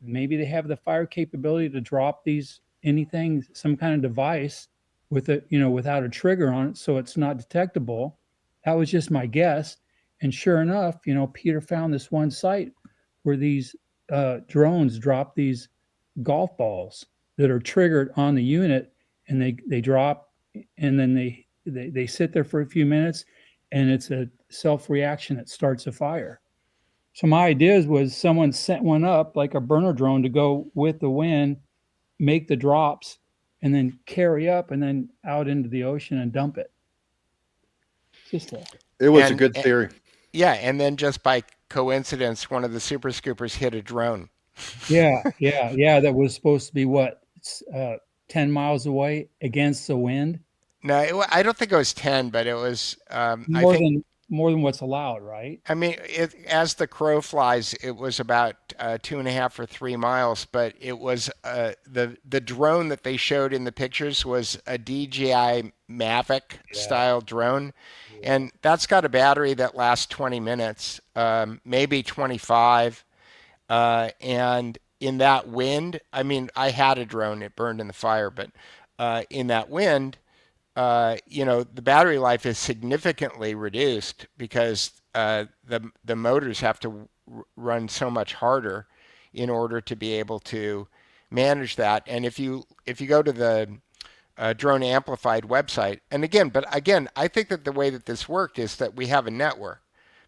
maybe they have the fire capability to drop some kind of device with it, without a trigger on it, so it's not detectable. That was just my guess. And sure enough, Peter found this one site where these drones drop these golf balls that are triggered on the unit, and they drop, and then they sit there for a few minutes, and it's a self-reaction that starts a fire. So my idea was someone sent one up, like a burner drone, to go with the wind, make the drops, and then carry up and then out into the ocean and dump it. It was a good theory. Yeah, and then just by coincidence, one of the super scoopers hit a drone. Yeah. That was supposed to be 10 miles away against the wind. No, I don't think it was 10, but it was more than what's allowed, right? I mean, as the crow flies, it was about 2.5 or 3 miles, but it was the drone that they showed in the pictures was a DJI Mavic style drone, and that's got a battery that lasts 20 minutes, maybe 25, and in that wind, I mean, I had a drone, it burned in the fire, but in that wind, the battery life is significantly reduced because the motors have to run so much harder in order to be able to manage that. And if you go to the Drone Amplified website, and again, I think that the way that this worked is that we have a network,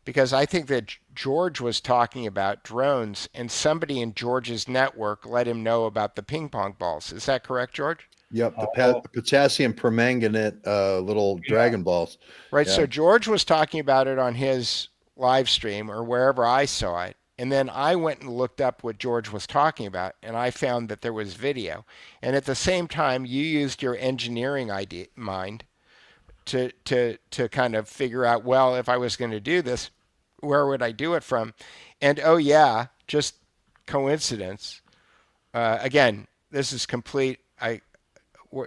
because I think that George was talking about drones, and somebody in George's network let him know about the ping pong balls. Is that correct, George? Yep, the potassium permanganate little Dragon Balls. Right. Yeah. So George was talking about it on his live stream or wherever I saw it. And then I went and looked up what George was talking about, and I found that there was video. And at the same time, you used your engineering mind to kind of figure out, well, if I was going to do this, where would I do it from? And oh yeah, just coincidence. Again, this is complete.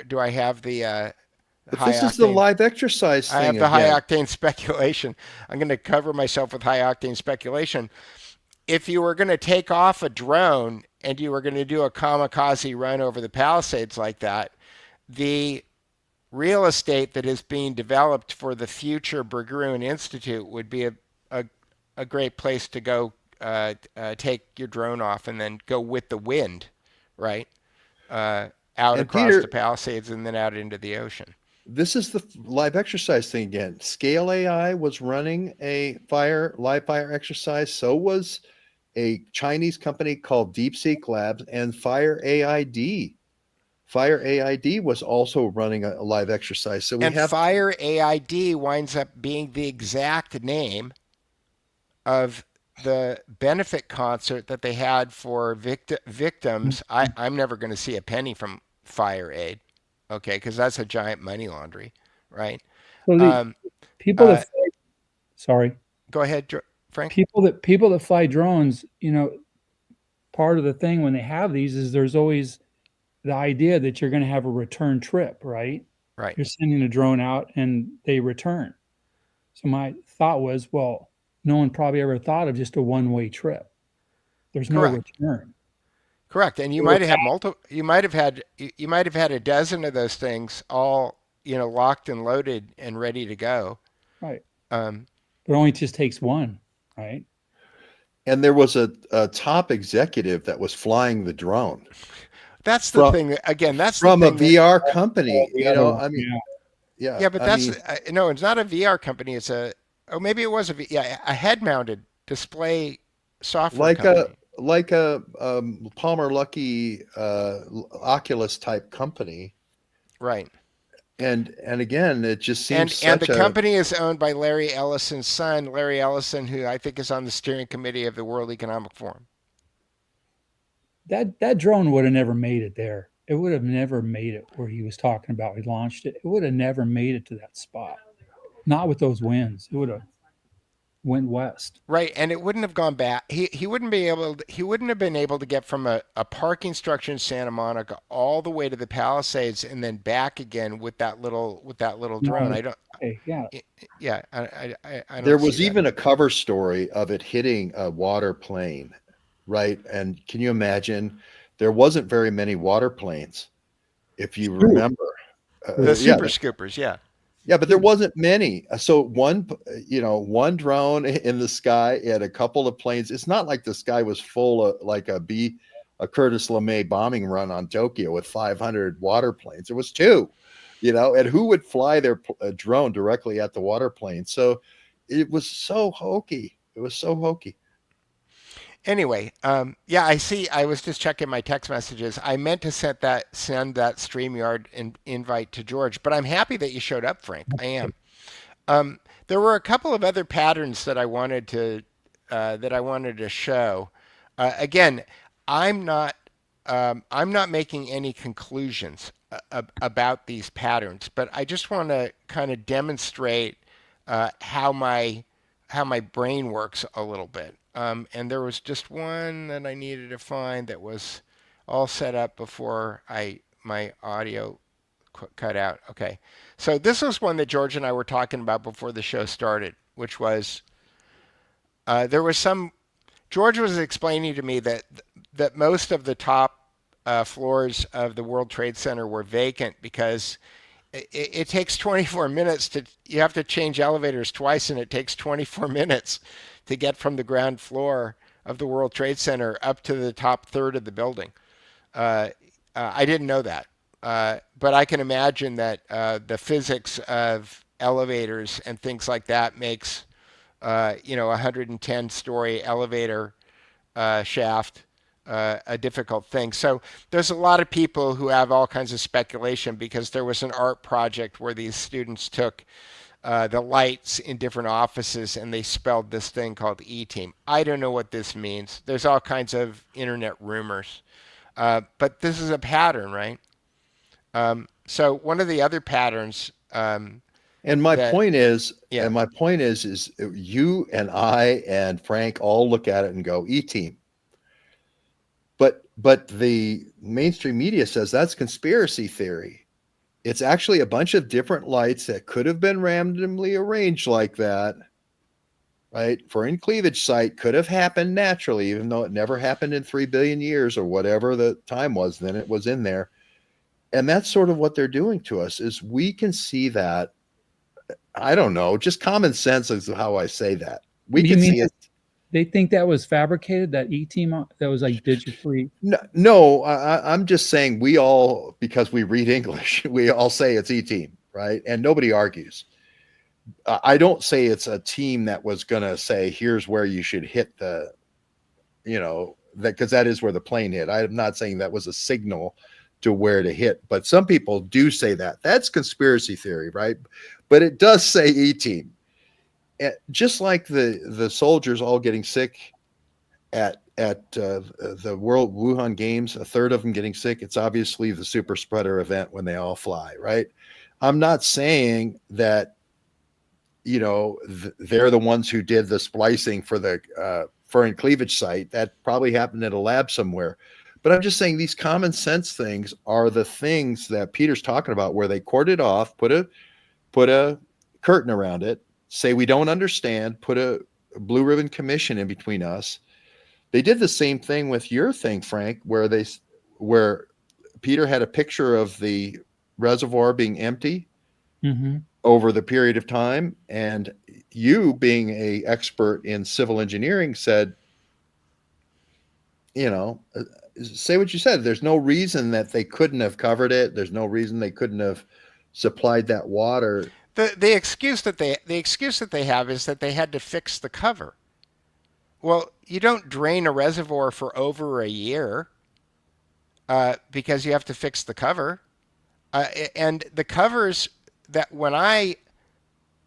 Do I have the But this is the live exercise thing. I have the again. high octane speculation. I'm going to cover myself with high octane speculation. If you were going to take off a drone and you were going to do a kamikaze run over the Palisades like that, the real estate that is being developed for the future Berggruen Institute would be a great place to go take your drone off and then go with the wind, right? Out And across Peter, the Palisades and then out into the ocean. This is the live exercise thing again. Scale AI was running a live fire exercise. So was a Chinese company called DeepSeek Labs, and Fire AID. Fire AID was also running a live exercise. So Fire AID winds up being the exact name of the benefit concert that they had for victims. I'm never going to see a penny from Fire Aid, okay, because that's a giant money laundry, right? So people that sorry, go ahead, Frank. People that fly drones, part of the thing when they have these is there's always the idea that you're going to have a return trip, right? Right. You're sending a drone out and they return. So my thought was, well, no one probably ever thought of just a one-way trip. There's no return. Correct. And you might have had multiple. You might have had a dozen of those things all locked and loaded and ready to go. Right. But it only just takes one, right? And there was a top executive that was flying the drone. That's the thing. Again, that's from the a thing VR company. I mean, yeah. But no, it's not a VR company. It's maybe it was a head-mounted display software company. Like a Palmer Luckey Oculus type company, right? And again, it just seems and the company is owned by Larry Ellison's son, Larry Ellison, who I think is on the steering committee of the World Economic Forum. That drone would have never made it there. It would have never made it where he was talking about. He launched it. It would have never made it to that spot. Not with those winds. It would have went west. Right, and it wouldn't have gone back. He wouldn't have been able to get from a parking structure in Santa Monica all the way to the Palisades and then back again with that little drone. I don't. Yeah. I don't. There was even a cover story of it hitting a water plane, right? And can you imagine? There wasn't very many water planes, if you remember. The super scoopers, yeah. Yeah, but there wasn't many. So one drone in the sky and a couple of planes. It's not like the sky was full of like a Curtis LeMay bombing run on Tokyo with 500 water planes. There was two, and who would fly their drone directly at the water plane? So it was so hokey. It was so hokey. Anyway, I see. I was just checking my text messages. I meant to send that StreamYard invite to George, but I'm happy that you showed up, Frank. I am. There were a couple of other patterns that I wanted to show. Again, I'm not making any conclusions about these patterns, but I just want to kind of demonstrate how my brain works a little bit. And there was just one that I needed to find that was all set up before my audio cut out. Okay. So this was one that George and I were talking about before the show started, which was George was explaining to me that that most of the top floors of the World Trade Center were vacant because it takes 24 minutes you have to change elevators twice, and it takes 24 minutes to get from the ground floor of the World Trade Center up to the top third of the building. I didn't know that. But I can imagine that the physics of elevators and things like that makes, a 110-story elevator shaft a difficult thing. So there's a lot of people who have all kinds of speculation because there was an art project where these students took the lights in different offices and they spelled this thing called E-Team. I don't know what this means. There's all kinds of internet rumors. But this is a pattern, right? So one of the other patterns. And my point is you and I and Frank all look at it and go, E-Team. But the mainstream media says that's conspiracy theory. It's actually a bunch of different lights that could have been randomly arranged like that, right? Foreign cleavage site could have happened naturally, even though it never happened in 3 billion years or whatever the time was, then it was in there. And that's sort of what they're doing to us is we can see that. I don't know, just common sense is how I say that. We can see it. They think that was fabricated, that E-Team, that was like digitally. No, I'm just saying we all, because we read English, we all say it's E-Team, right? And nobody argues. I don't say it's a team that was going to say, here's where you should hit the, because that is where the plane hit. I'm not saying that was a signal to where to hit, but some people do say that. That's conspiracy theory, right? But it does say E-Team. Just like the soldiers all getting sick at the World Wuhan Games, a third of them getting sick. It's obviously the super spreader event when they all fly, right? I'm not saying that, they're the ones who did the splicing for the foreign cleavage site. That probably happened in a lab somewhere. But I'm just saying these common sense things are the things that Peter's talking about, where they cord it off, put a curtain around it, say we don't understand, put a blue ribbon commission in between us. They did the same thing with your thing, Frank, where Peter had a picture of the reservoir being empty over the period of time, and you, being an expert in civil engineering, said, say what you said. There's no reason that they couldn't have covered it. There's no reason they couldn't have supplied that water. The excuse that they have is that they had to fix the cover. Well, you don't drain a reservoir for over a year because you have to fix the cover. And the covers that when I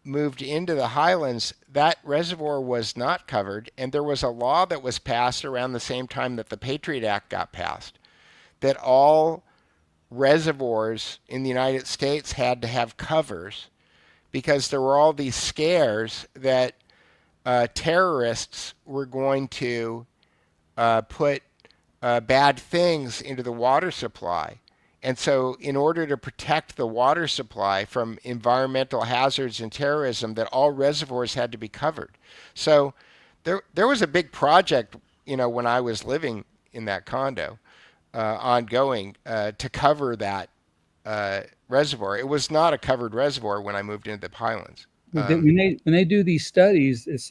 moved into the Highlands, that reservoir was not covered, and there was a law that was passed around the same time that the Patriot Act got passed, that all reservoirs in the United States had to have covers because there were all these scares that terrorists were going to put bad things into the water supply. And so in order to protect the water supply from environmental hazards and terrorism, that all reservoirs had to be covered. So there was a big project, when I was living in that condo, ongoing, to cover that reservoir. It was not a covered reservoir when I moved into the Highlands. When they do these studies, it's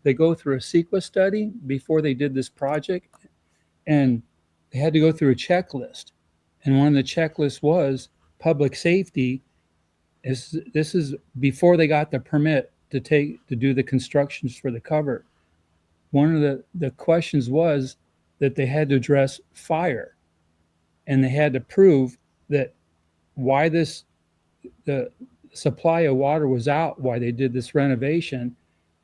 they go through a CEQA study before they did this project, and they had to go through a checklist. And one of the checklists was public safety. This is before they got the permit to do the constructions for the cover. One of the questions was that they had to address fire, and they had to prove that why the supply of water was out, why they did this renovation,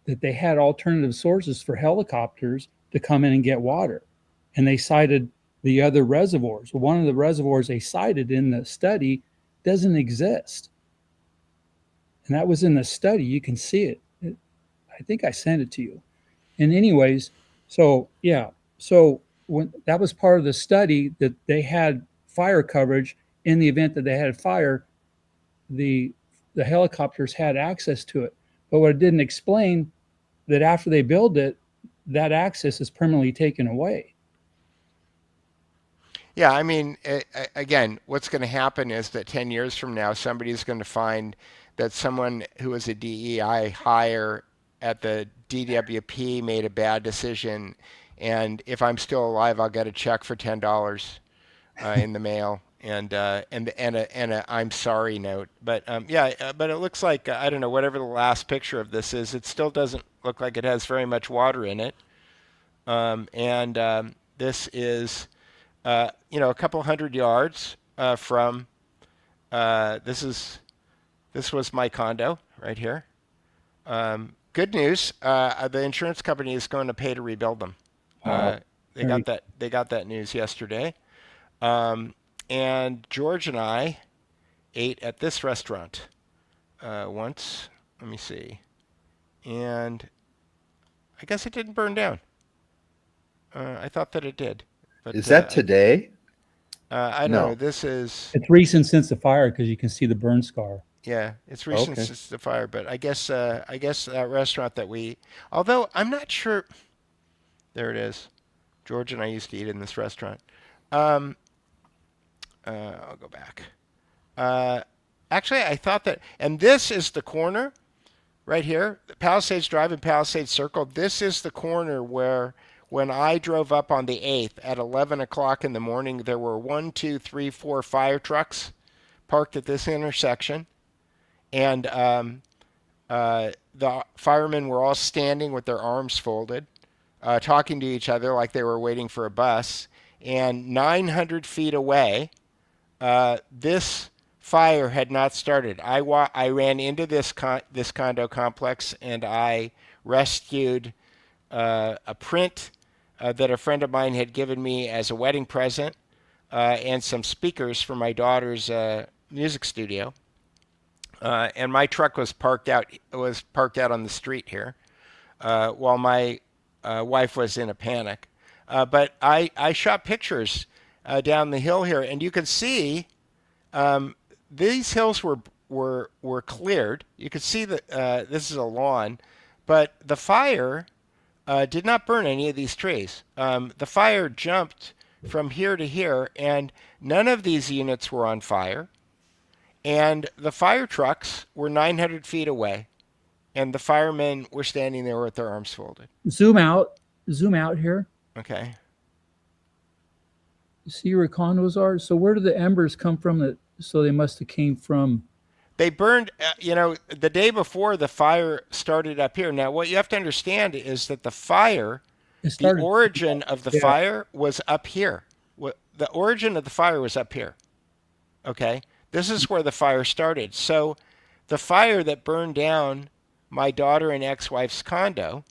that they had alternative sources for helicopters to come in and get water. And they cited the other reservoirs. One of the reservoirs they cited in the study doesn't exist. And that was in the study. You can see it. I think I sent it to you. And anyways, so when that was part of the study, that they had fire coverage in the event that they had a fire, the helicopters had access to it. But what it didn't explain, that after they build it, that access is permanently taken away. Yeah, I mean, again, what's going to happen is that 10 years from now, somebody's going to find that someone who was a DEI hire at the DWP made a bad decision, and if I'm still alive, I'll get a check for $10 in the mail and a I'm sorry note. But but it looks like I don't know, whatever the last picture of this is, it still doesn't look like it has very much water in it. This is a couple hundred yards from this was my condo right here. Good news, the insurance company is going to pay to rebuild them. They got that news yesterday. And George and I ate at this restaurant once. Let me see. And I guess it didn't burn down. I thought that it did. But, Is that today? I don't know. This is... It's recent since the fire because you can see the burn scar. Yeah, it's recent since the fire. But I guess that restaurant that we... Although I'm not sure... There it is. George and I used to eat in this restaurant. I'll go back. Actually, I thought that... And this is the corner right here. Palisades Drive and Palisades Circle. This is the corner where... When I drove up on the 8th at 11 o'clock in the morning, there were 1, 2, 3, 4 fire trucks parked at this intersection. And the firemen were all standing with their arms folded, talking to each other like they were waiting for a bus. And 900 feet away, this fire had not started. I ran into this condo complex and I rescued a print that a friend of mine had given me as a wedding present, and some speakers for my daughter's music studio. And my truck was parked out on the street here, while my wife was in a panic. But I shot pictures down the hill here, and you can see these hills were cleared. You could see that this is a lawn, but the fire did not burn any of these trees. The fire jumped from here to here, and none of these units were on fire. And the fire trucks were 900 feet away, and the firemen were standing there with their arms folded. Zoom out here. Okay. See where condos are? So where do the embers come from? So they must have came from... They burned, the day before the fire started up here. Now, what you have to understand is that the origin of the fire was up here. The origin of the fire was up here. Okay? This is where the fire started. So the fire that burned down my daughter and ex-wife's condo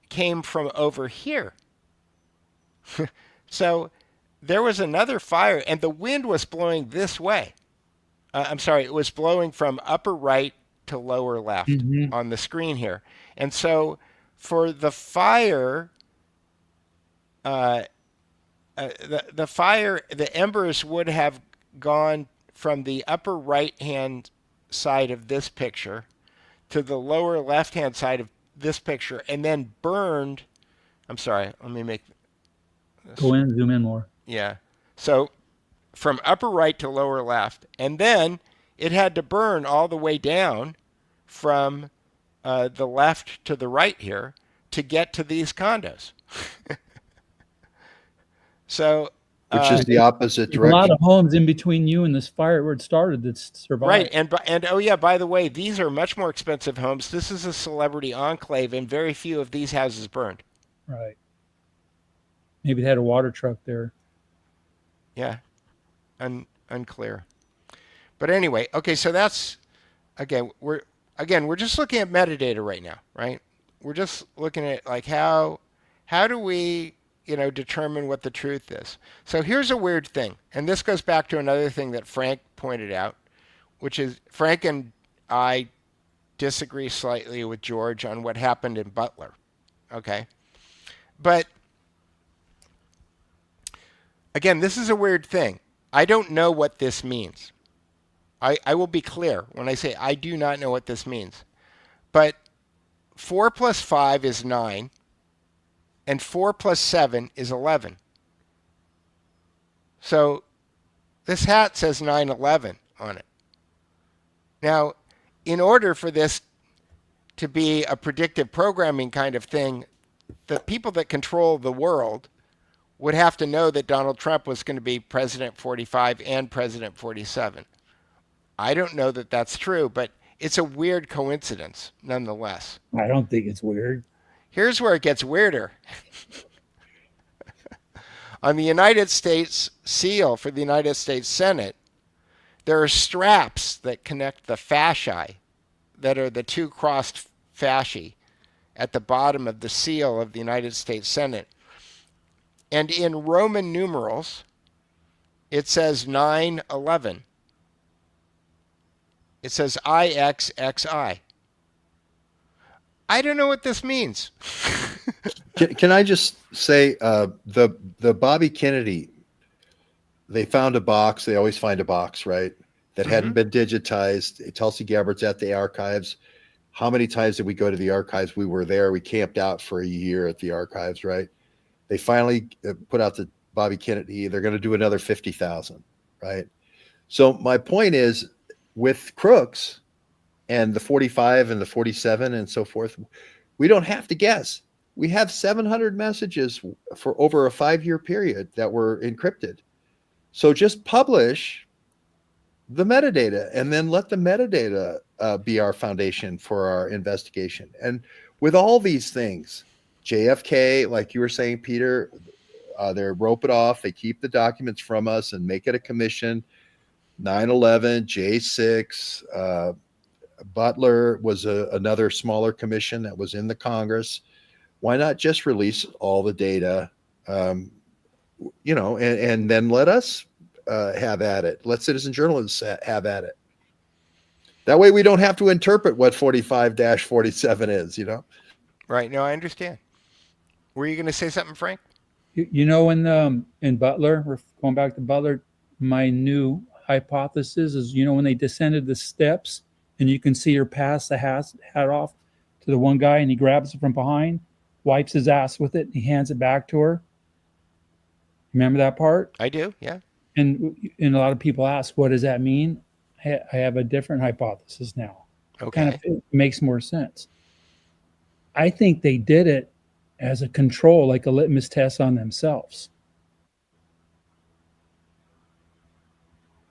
came from over here. So there was another fire, and the wind was blowing this way. I'm sorry, it was blowing from upper right to lower left on the screen here. And so for the fire, the embers would have gone from the upper right-hand side of this picture to the lower left-hand side of this picture and then burned. I'm sorry, let me make this. Go in, zoom in more. Yeah. So from upper right to lower left, and then it had to burn all the way down from the left to the right here to get to these condos. So, which is the opposite direction. A lot of homes in between you and this fire where it started that survived. Right, and oh yeah, by the way, these are much more expensive homes. This is a celebrity enclave, and very few of these houses burned. Right. Maybe they had a water truck there. Yeah. Unclear. But anyway, okay, so that's we're just looking at metadata right now, right? We're just looking at like how do we, determine what the truth is. So here's a weird thing, and this goes back to another thing that Frank pointed out, which is Frank and I disagree slightly with George on what happened in Butler. Okay? But again, this is a weird thing. I don't know what this means. I will be clear when I say I do not know what this means. But 4 plus 5 is 9, and 4 plus 7 is 11. So this hat says 9/11 on it. Now, in order for this to be a predictive programming kind of thing, the people that control the world would have to know that Donald Trump was going to be President 45 and President 47. I don't know that that's true, but it's a weird coincidence nonetheless. I don't think it's weird. Here's where it gets weirder. On the United States seal for the United States Senate, there are straps that connect the fasciae, that are the two crossed fasciae, at the bottom of the seal of the United States Senate. And in Roman numerals, it says 9/11. It says IXXI. I don't know what this means. Can I just say the Bobby Kennedy, they found a box. They always find a box, right? That hadn't been digitized. Tulsi Gabbard's at the archives. How many times did we go to the archives? We were there. We camped out for a year at the archives, right? They finally put out the Bobby Kennedy. They're going to do another 50,000, right? So my point is, with crooks and the 45 and the 47 and so forth, we don't have to guess. We have 700 messages for over a 5-year period that were encrypted. So just publish the metadata and then let the metadata be our foundation for our investigation. And with all these things, JFK, like you were saying, Peter, they rope it off. They keep the documents from us and make it a commission. 9/11, J6, Butler was another smaller commission that was in the Congress. Why not just release all the data, and then let us have at it. Let citizen journalists have at it. That way we don't have to interpret what 45-47 is, Right. No, I understand. Were you going to say something, Frank? In Butler, we're going back to Butler, my new hypothesis is, when they descended the steps and you can see her pass the hat off to the one guy and he grabs it from behind, wipes his ass with it, and he hands it back to her. Remember that part? I do, yeah. And a lot of people ask, what does that mean? I have a different hypothesis now. Okay. It makes more sense. I think they did it as a control, like a litmus test on themselves.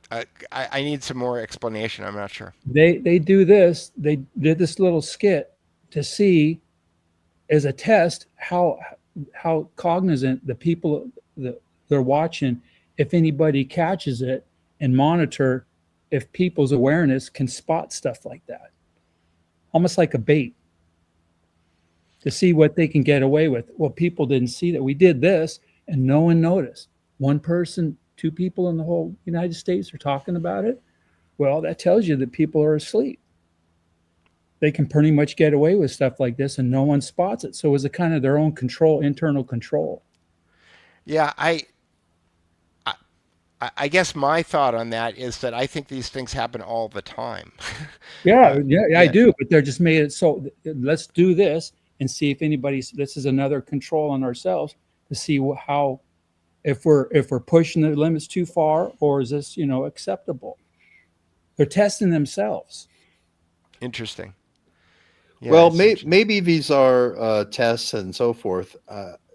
I need some more explanation. I'm not sure. They do this. They did this little skit to see, as a test, how cognizant the people that they're watching, if anybody catches it, and monitor if people's awareness can spot stuff like that. Almost like a bait to see what they can get away with. Well, people didn't see that we did this and no one noticed. One person, 2 people in the whole United States are talking about it. Well, that tells you that people are asleep. They can pretty much get away with stuff like this and no one spots it. So it's a kind of their own control, internal control. Yeah, I guess my thought on that is that I think these things happen all the time. Yeah, I do. But they're just made it so let's do this and see if this is another control on ourselves to see how, if we're pushing the limits too far, or is this, acceptable? They're testing themselves. Interesting. Yeah, well, maybe these are tests and so forth.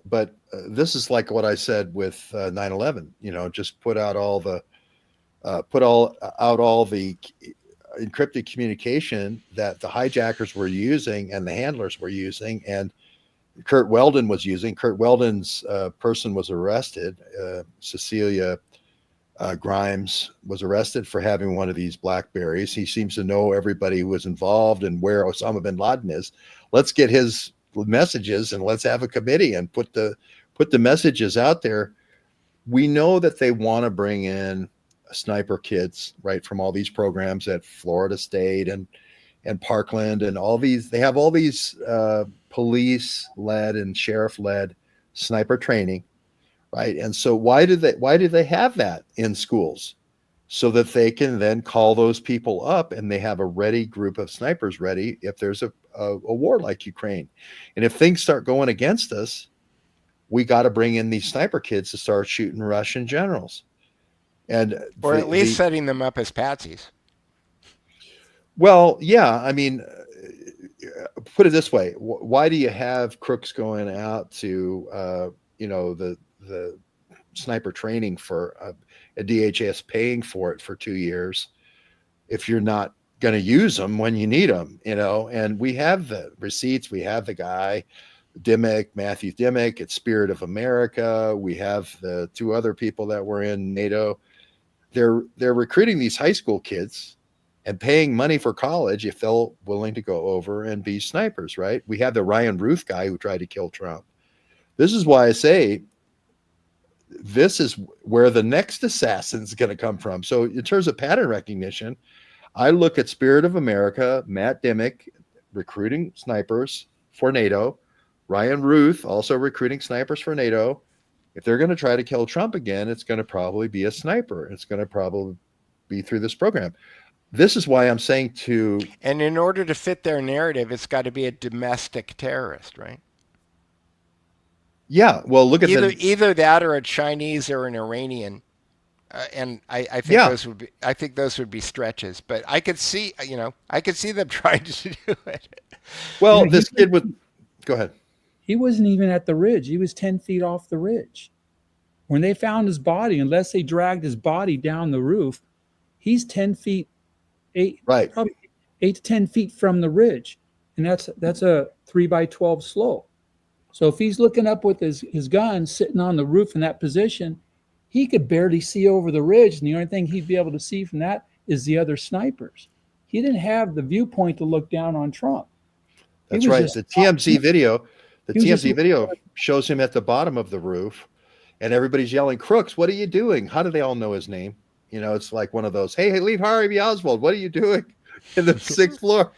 But this is like what I said with 9/11. Just put out all the encrypted communication that the hijackers were using and the handlers were using, and Kurt Weldon was using. Kurt Weldon's person was arrested. Cecilia Grimes was arrested for having one of these BlackBerries. He seems to know everybody who was involved and where Osama bin Laden is. Let's get his messages and let's have a committee and put the messages out there. We know that they want to bring in sniper kids, right, from all these programs at Florida State and Parkland and all these. They have all these police-led and sheriff-led sniper training, right? And so why do they have that in schools? So that they can then call those people up and they have a ready group of snipers ready if there's a war like Ukraine. And if things start going against us, we got to bring in these sniper kids to start shooting Russian generals. And Or at least setting them up as patsies. well, yeah, I mean, put it this way: why do you have crooks going out to the sniper training for a DHS paying for it for 2 years if you're not going to use them when you need them? And we have the receipts, we have the guy Matthew Dimmick at Spirit of America. We have the two other people that were in NATO. They're recruiting these high school kids and paying money for college if they'll willing to go over and be snipers, right? We have the Ryan Ruth guy who tried to kill Trump. This is why I say this is where the next assassin is going to come from. So in terms of pattern recognition, I look at Spirit of America, Matt Dimmick recruiting snipers for NATO, Ryan Ruth also recruiting snipers for NATO. If they're going to try to kill Trump again, it's going to probably be a sniper. It's going to probably be through this program. This is why I'm saying And in order to fit their narrative, it's got to be a domestic terrorist, right? Yeah, well, look at either that or a Chinese or an Iranian, and I think those would be stretches. But I could see them trying to do it. Well, this kid would go ahead. He wasn't even at the ridge. He was 10 feet off the ridge. When they found his body, unless they dragged his body down the roof, he's 10 feet, probably 8 to 10 feet from the ridge. And that's a 3x12 slope. So if he's looking up with his gun sitting on the roof in that position, he could barely see over the ridge. And the only thing he'd be able to see from that is the other snipers. He didn't have the viewpoint to look down on Trump. That's right. The TMZ video shows him at the bottom of the roof and everybody's yelling, "Crooks, what are you doing?" How do they all know his name? It's like one of those, hey, leave Harvey Oswald. What are you doing in the 6th floor?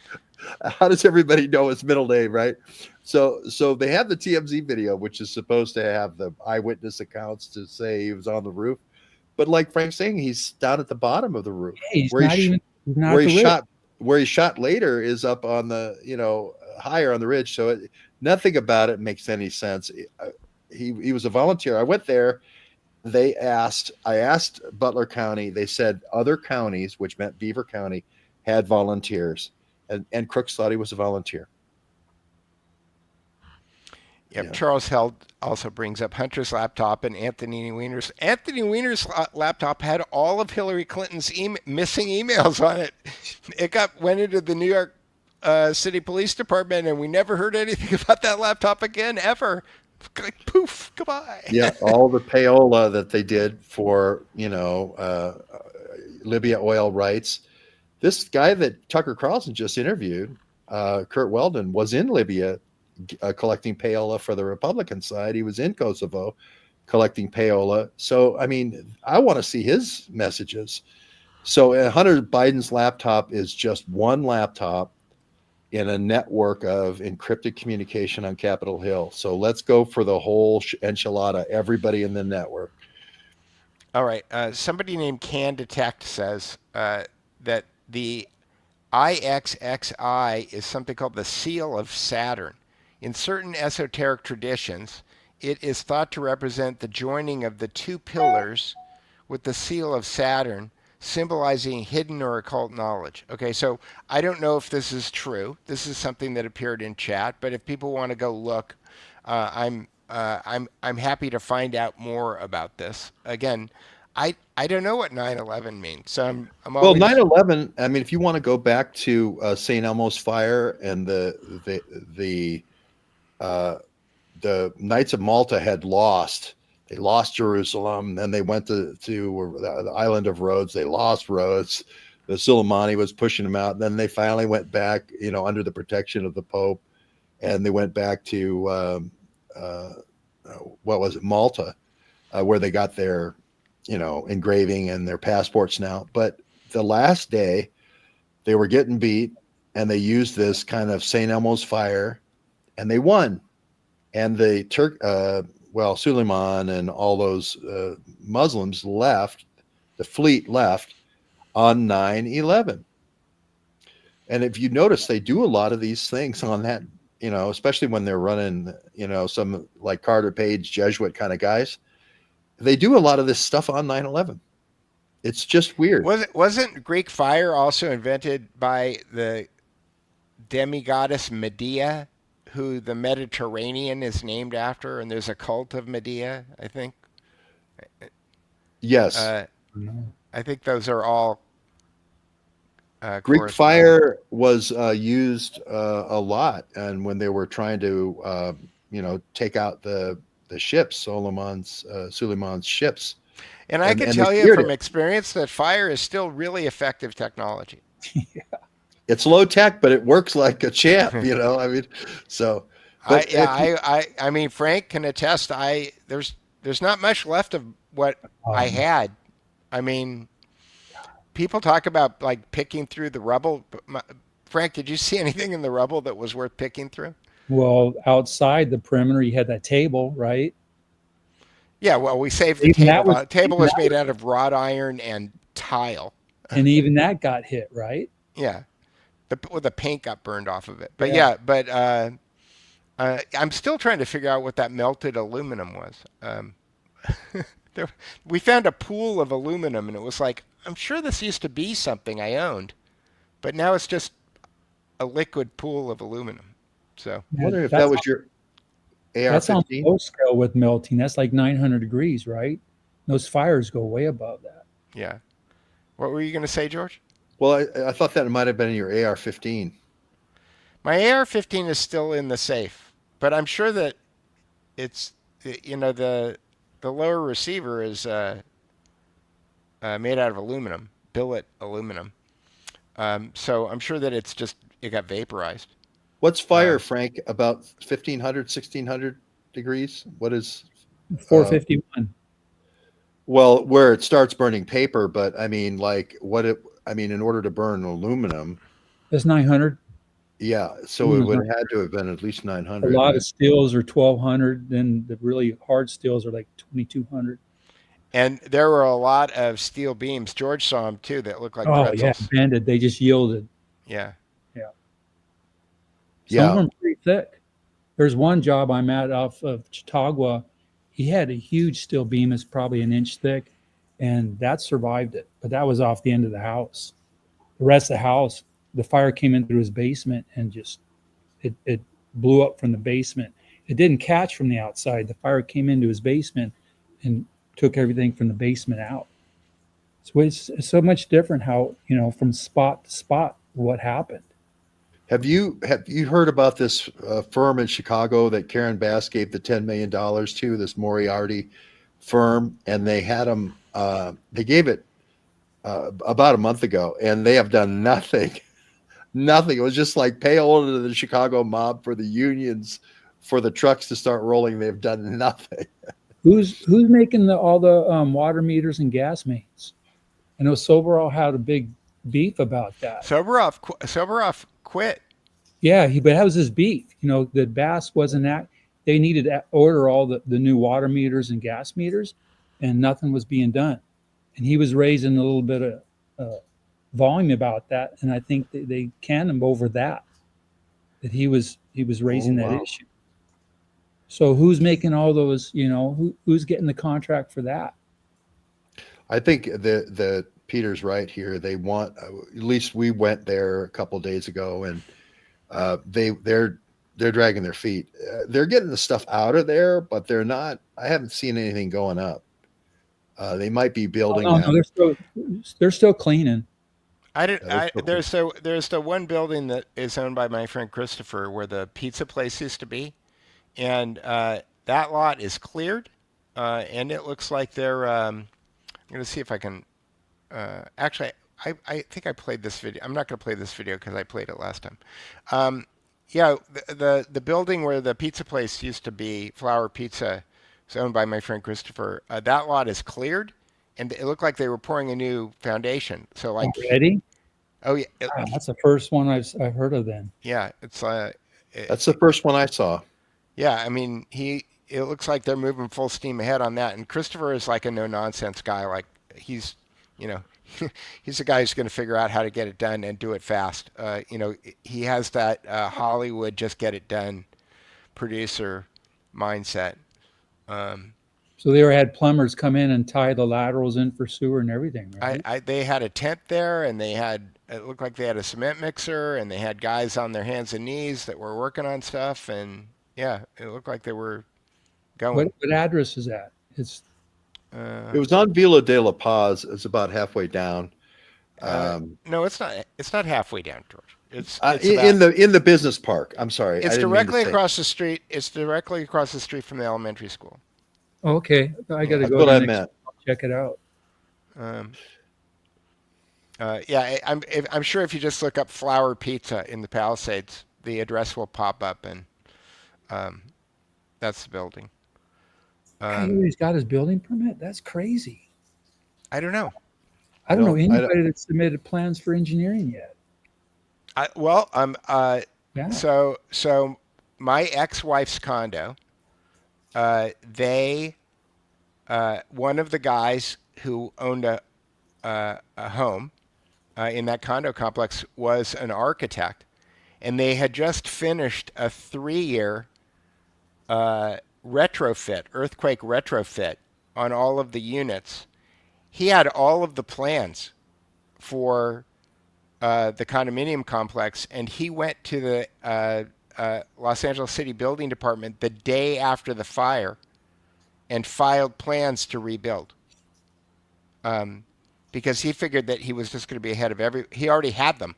How does everybody know his middle name, right? So they have the TMZ video, which is supposed to have the eyewitness accounts to say he was on the roof. But like Frank's saying, he's down at the bottom of the roof. Where he shot later is up on the, higher on the ridge. So nothing about it makes any sense. He was a volunteer. I went there. I asked Butler County. They said other counties, which meant Beaver County, had volunteers. And Crooks thought he was a volunteer. Yep. Yeah. Charles Held also brings up Hunter's laptop and Anthony Weiner's. Anthony Weiner's laptop had all of Hillary Clinton's missing emails on it. It went into the New York City Police Department, and we never heard anything about that laptop again, ever. Like, poof, goodbye. Yeah, all the payola that they did for, Libya oil rights. This guy that Tucker Carlson just interviewed, Kurt Weldon, was in Libya collecting payola for the Republican side. He was in Kosovo collecting payola. So, I mean, I want to see his messages. So Hunter Biden's laptop is just one laptop in a network of encrypted communication on Capitol Hill. So let's go for the whole enchilada, everybody in the network. All right. Somebody named Can Detect says that the IXXI is something called the seal of Saturn. In certain esoteric traditions, it is thought to represent the joining of the two pillars with the seal of Saturn, symbolizing hidden or occult knowledge. Okay, so I don't know if this is true. This is something that appeared in chat, but if people want to go look, I'm happy to find out more about this. Again, I don't know what 9/11 means, so I'm always... Well, 9/11. I mean, if you want to go back to St. Elmo's fire and the Knights of Malta had lost. They lost Jerusalem. Then they went to the island of Rhodes. They lost Rhodes. The Soleimani was pushing them out. Then they finally went back, under the protection of the Pope, and they went back to Malta, where they got their, engraving and their passports now. But the last day, they were getting beat, and they used this kind of St. Elmo's fire, and they won. And the Suleiman and all those Muslims left, the fleet left on 9/11. And if you notice, they do a lot of these things on that, especially when they're running, some like Carter Page, Jesuit kind of guys. They do a lot of this stuff on 9/11. It's just weird. Wasn't Greek fire also invented by the demigoddess Medea, who the Mediterranean is named after, and there's a cult of Medea, I think. Yes. Uh, I think those are all Greek corresponding. fire was used a lot, and when they were trying to, take out the ships, Suleiman's ships, And I can and they tell you feared from it. experience that fire is still really effective technology. It's low tech, but it works like a champ. I mean, so. But I mean, Frank can attest. There's not much left of what I had. I mean, people talk about like picking through the rubble. Frank, did you see anything in the rubble that was worth picking through? Well, outside the perimeter, you had that table, right? Yeah, well, we saved the Even table. that was The table even was that made was- out of wrought iron and tile. and even that got hit, right? Yeah, the paint got burned off of it. But yeah, I'm still trying to figure out what that melted aluminum was. We found a pool of aluminum, and it was like, I'm sure this used to be something I owned, but now it's just a liquid pool of aluminum. So I wonder if That's that was your That's on AR-15. low scale with melting. That's like 900 degrees, right? Those fires go way above that. yeah, what were you going to say, George? Well, I thought that might have been your AR-15. My AR-15 is still in the safe, but I'm sure that it's the lower receiver is made out of aluminum, billet aluminum. So I'm sure that it got vaporized. What's fire, Frank? About 1,500, 1,600 degrees? What is 451. well, where it starts burning paper, but I mean, in order to burn aluminum, That's 900. yeah, so it would have had to have been at least A 900. lot right? of steels are 1,200. Then the really hard steels are like 2,200. And there were a lot of steel beams. George saw them too that looked like Oh yeah, pretzels. bended. They just yielded. Yeah. Some of them pretty thick. There's one job I'm at off of Chautauqua. He had a huge steel beam. It's probably an inch thick, and that survived it. But that was off the end of the house. The rest of the house, the fire came in through his basement and just it blew up from the basement. It didn't catch from the outside. The fire came into his basement and took everything from the basement out. So it's so much different how, from spot to spot, what happened. Have you heard about this firm in Chicago that Karen Bass gave the $10 million to, this Moriarty firm, and they had them. They gave it about a month ago, and they have done nothing. Nothing. It was just like pay hold to the Chicago mob for the unions, for the trucks to start rolling. They've done nothing. Who's making all the water meters and gas mains? I know Soberall had a big beef about that. Soberoff quit. Yeah, but that was his beef. That Bass wasn't that. They needed to order all the new water meters and gas meters, and nothing was being done. And he was raising a little bit of volume about that, and I think they canned him over that he was raising that issue. So who's making all those? Who's getting the contract for that? I think the Peter's right here. They want, at least we went there a couple of days ago, and they're dragging their feet. They're getting the stuff out of there, but they're not. I haven't seen anything going up. They might be building. No, they're still cleaning. There's the one building that is owned by my friend Christopher where the pizza place used to be, and that lot is cleared, and it looks like they're. I'm going to see if I can. Actually, I think I played this video. I'm not going to play this video because I played it last time. Yeah, the building where the pizza place used to be, Flower Pizza, is owned by my friend Christopher. That lot is cleared, and it looked like they were pouring a new foundation. So like already. Oh yeah, Wow, that's the first one I've heard of. Then yeah, it's that's the first one I saw. Yeah, I mean it looks like they're moving full steam ahead on that. And Christopher is like a no nonsense guy. Like he's he's the guy who's going to figure out how to get it done and do it fast. He has that Hollywood just get it done producer mindset. So they had plumbers come in and tie the laterals in for sewer and everything, right? They had a tent there, and it looked like they had a cement mixer, and they had guys on their hands and knees that were working on stuff, and yeah, it looked like they were going. What address is that? It's It was on Villa de la Paz. It's about halfway down. No, it's not. It's not halfway down, George. It's in the business park. I'm sorry. It's directly across the street. It's directly across the street from the elementary school. okay. I got to That's go what I next meant. check it out. Yeah, I'm sure if you just look up Flower Pizza in the Palisades, the address will pop up, and that's the building. He's got his building permit. That's crazy. I don't know. I don't know I anybody that submitted plans for engineering yet. Yeah. So my ex-wife's condo, one of the guys who owned a home in that condo complex was an architect, and they had just finished a 3-year earthquake retrofit on all of the units. He had all of the plans for the condominium complex, and he went to the Los Angeles City Building Department the day after the fire and filed plans to rebuild. Because he figured that he was just going to be ahead of he already had them.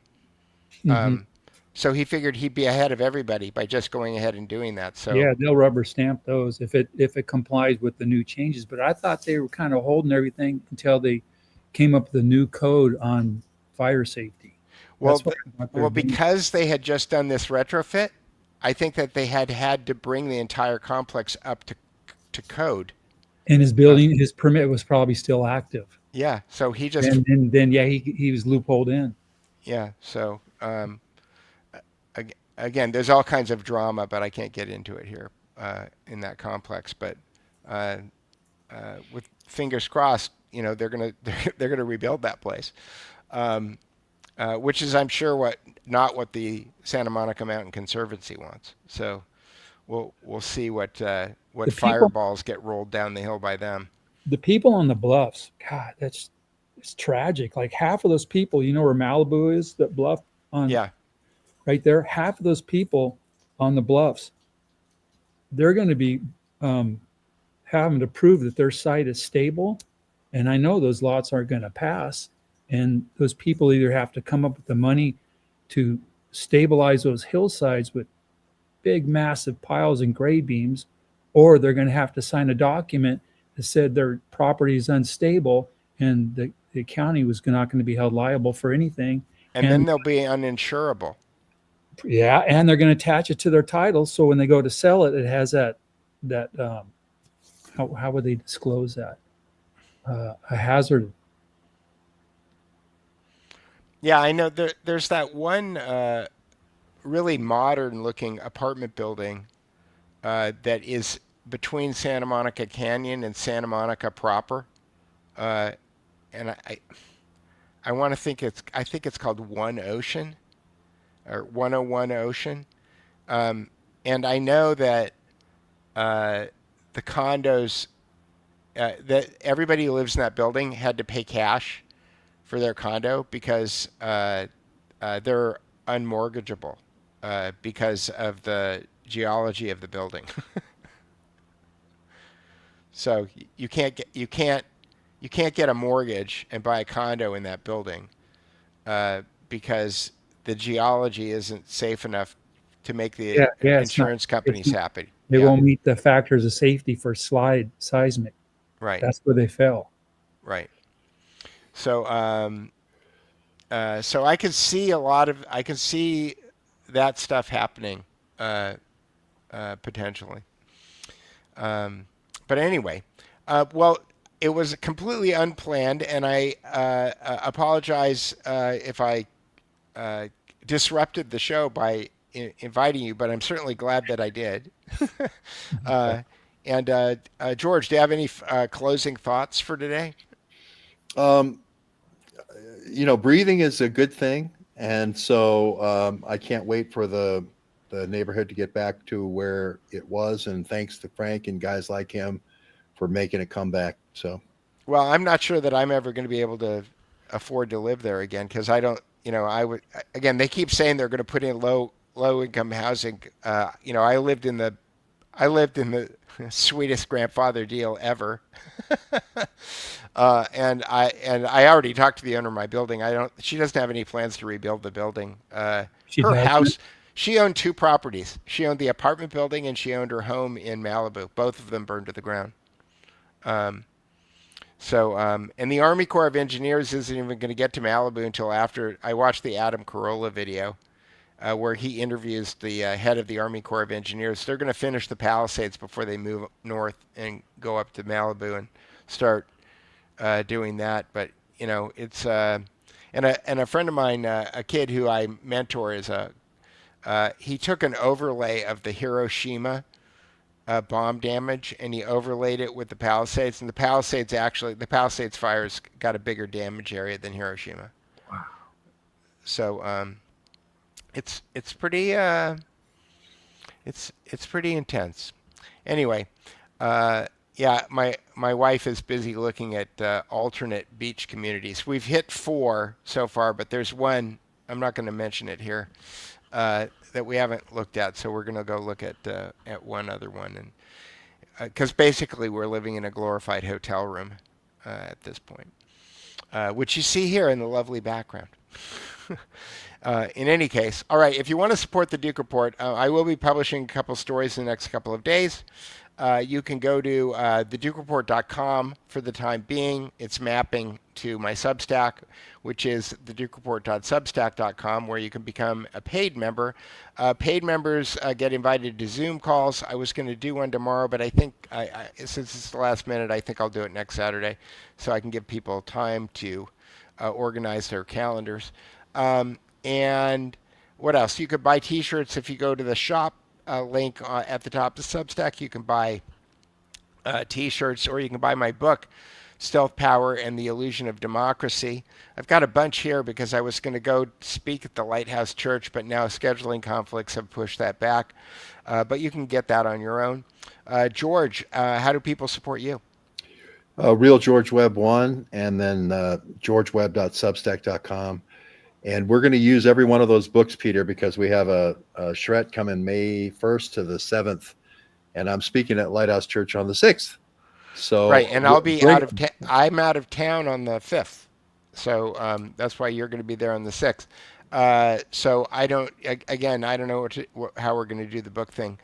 So he figured he'd be ahead of everybody by just going ahead and doing that. So yeah, they'll rubber stamp those if it complies with the new changes. But I thought they were kind of holding everything until they came up with a new code on fire safety. Because they had just done this retrofit, I think that they had to bring the entire complex up to code. And his building, his permit was probably still active. Yeah, so he just and then he was loopholed in. Yeah, so again, there's all kinds of drama, but I can't get into it here in that complex. But with fingers crossed, they're gonna rebuild that place, which is, I'm sure, not what the Santa Monica Mountain Conservancy wants. So we'll see what fireballs get rolled down the hill by them. The people on the bluffs, God, it's tragic. Like half of those people, where Malibu is, that bluff on right there, half of those people on the bluffs, they're going to be having to prove that their site is stable. And I know those lots aren't going to pass. And those people either have to come up with the money to stabilize those hillsides with big, massive piles and grade beams, or they're going to have to sign a document that said their property is unstable and the county was not going to be held liable for anything. And then they'll be uninsurable. Yeah, and they're going to attach it to their title. So when they go to sell it, it has that how would they disclose that? A hazard. Yeah, I know there's that one really modern looking apartment building that is between Santa Monica Canyon and Santa Monica proper. And I want to think I think it's called One Ocean or 101 Ocean. And I know that the condos, that everybody who lives in that building had to pay cash for their condo because they're unmortgageable because of the geology of the building. So you can't get a mortgage and buy a condo in that building because the geology isn't safe enough to make the insurance companies happy. They won't meet the factors of safety for slide seismic. Right. That's where they fell. Right. So so I can see that stuff happening potentially. But anyway, well, it was completely unplanned, and I apologize if I disrupted the show by inviting you, but I'm certainly glad that I did. And George, do you have any closing thoughts for today? Breathing is a good thing, and so I can't wait for the neighborhood to get back to where it was. And thanks to Frank and guys like him making a comeback. So, Well, I'm not sure that I'm ever going to be able to afford to live there again because I don't. I would again. They keep saying they're going to put in low income housing. I lived in the sweetest grandfather deal ever. And I already talked to the owner of my building. She doesn't have any plans to rebuild the building. She Her doesn't? house, she owned two properties. She owned the apartment building and she owned her home in Malibu. Both of them burned to the ground. And the Army Corps of Engineers isn't even going to get to Malibu until after I watched the Adam Carolla video. Where he interviews the head of the Army Corps of Engineers. They're going to finish the Palisades before they move north and go up to Malibu and start doing that. But it's and a friend of mine, a kid who I mentor, he took an overlay of the Hiroshima bomb damage and he overlaid it with the Palisades. And the Palisades fires got a bigger damage area than Hiroshima. Wow. So. It's pretty it's pretty intense. Anyway, yeah, my wife is busy looking at alternate beach communities. We've hit 4 so far, but there's one I'm not going to mention it here that we haven't looked at. So we're going to go look at one other one, and because basically we're living in a glorified hotel room at this point, which you see here in the lovely background. In any case, all right, if you want to support the Duke Report, I will be publishing a couple stories in the next couple of days. You can go to thedukereport.com for the time being. It's mapping to my Substack, which is thedukereport.substack.com, where you can become a paid member. Paid members get invited to Zoom calls. I was going to do one tomorrow, but I think since it's the last minute, I think I'll do it next Saturday so I can give people time to organize their calendars. And what else? You could buy T-shirts if you go to the shop link at the top of the Substack. You can buy T-shirts, or you can buy my book, Stealth Power and the Illusion of Democracy. I've got a bunch here because I was going to go speak at the Lighthouse Church, but now scheduling conflicts have pushed that back. But you can get that on your own. George, how do people support you? Real George Webb 1, and then georgewebb.substack.com. And we're going to use every one of those books, Peter, because we have a charrette coming May 1st to the 7th, and I'm speaking at Lighthouse Church on the 6th. So right, and I'll be out of I'm out of town on the 5th, so that's why you're going to be there on the 6th. So I don't know how we're going to do the book thing.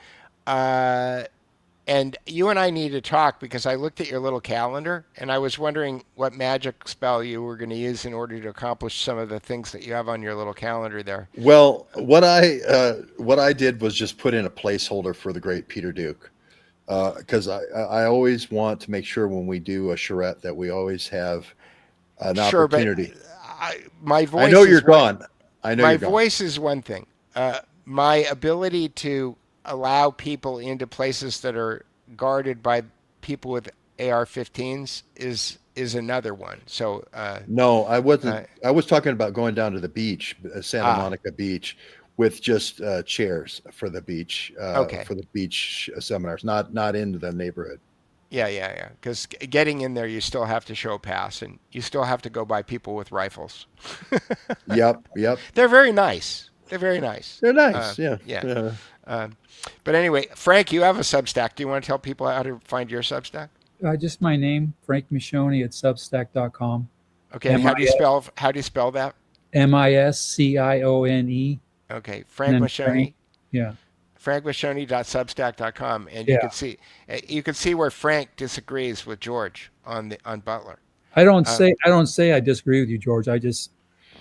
And you and I need to talk because I looked at your little calendar and I was wondering what magic spell you were going to use in order to accomplish some of the things that you have on your little calendar there. Well, what I did was just put in a placeholder for the great Peter Duke, because I always want to make sure when we do a charrette that we always have an opportunity. But my voice. I know you're gone. I know my you're gone. voice is one thing. My ability to allow people into places that are guarded by people with AR-15s is another one. So no, I wasn't. I was talking about going down to the beach, Santa Monica Beach, with just chairs for the beach. For the beach seminars, not into the neighborhood. Yeah. Because getting in there, you still have to show a pass, and you still have to go by people with rifles. Yep. They're very nice. They're nice. Yeah. But anyway, Frank, you have a Substack. Do you want to tell people how to find your Substack? Just my name, Frank Michoni at substack.com. Okay, and how do you spell that? Miscione. Okay, Frank Michoni. Yeah. frankmichoni.substack.com, and you can see where Frank disagrees with George on Butler. I don't say I disagree with you, George. I just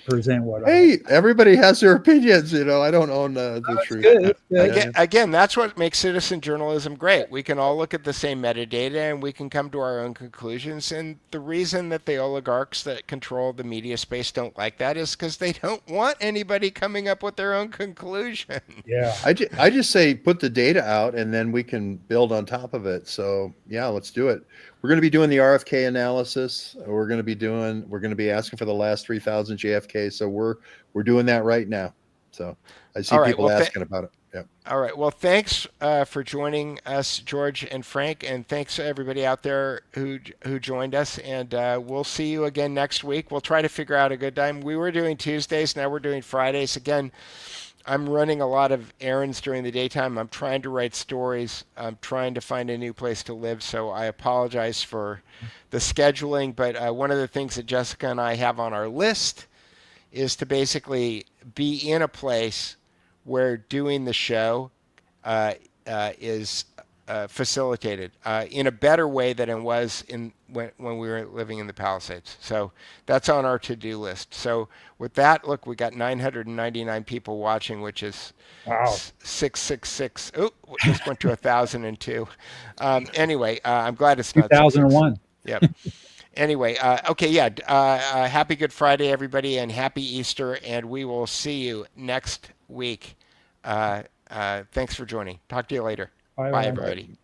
present what everybody has their opinions. I don't own the truth. Good. Again, that's what makes citizen journalism great. We can all look at the same metadata and we can come to our own conclusions. And the reason that the oligarchs that control the media space don't like that is because they don't want anybody coming up with their own conclusion. Yeah. I just say put the data out and then we can build on top of it. So yeah, let's do it. We're going to be doing the RFK analysis. We're going to be asking for the last 3,000 JFK. So we're doing that right now. So I see All right. people Well, asking about it. Yeah. all right. Well, thanks for joining us, George and Frank, and thanks to everybody out there who joined us. And we'll see you again next week. We'll try to figure out a good time. We were doing Tuesdays, now we're doing Fridays. Again, I'm running a lot of errands during the daytime. I'm trying to write stories. I'm trying to find a new place to live. So I apologize for the scheduling. But one of the things that Jessica and I have on our list is to basically be in a place where doing the show is facilitated in a better way than it was when we were living in the Palisades. So that's on our to-do list. So with that, look, we got 999 people watching, which is Wow. 666. Oh, just went to 1,002. Anyway, I'm glad it's not 2001. Yep. Anyway, okay, yeah. Happy Good Friday, everybody, and happy Easter, and we will see you next week. Thanks for joining. Talk to you later. Bye, Bye Ryan. everybody.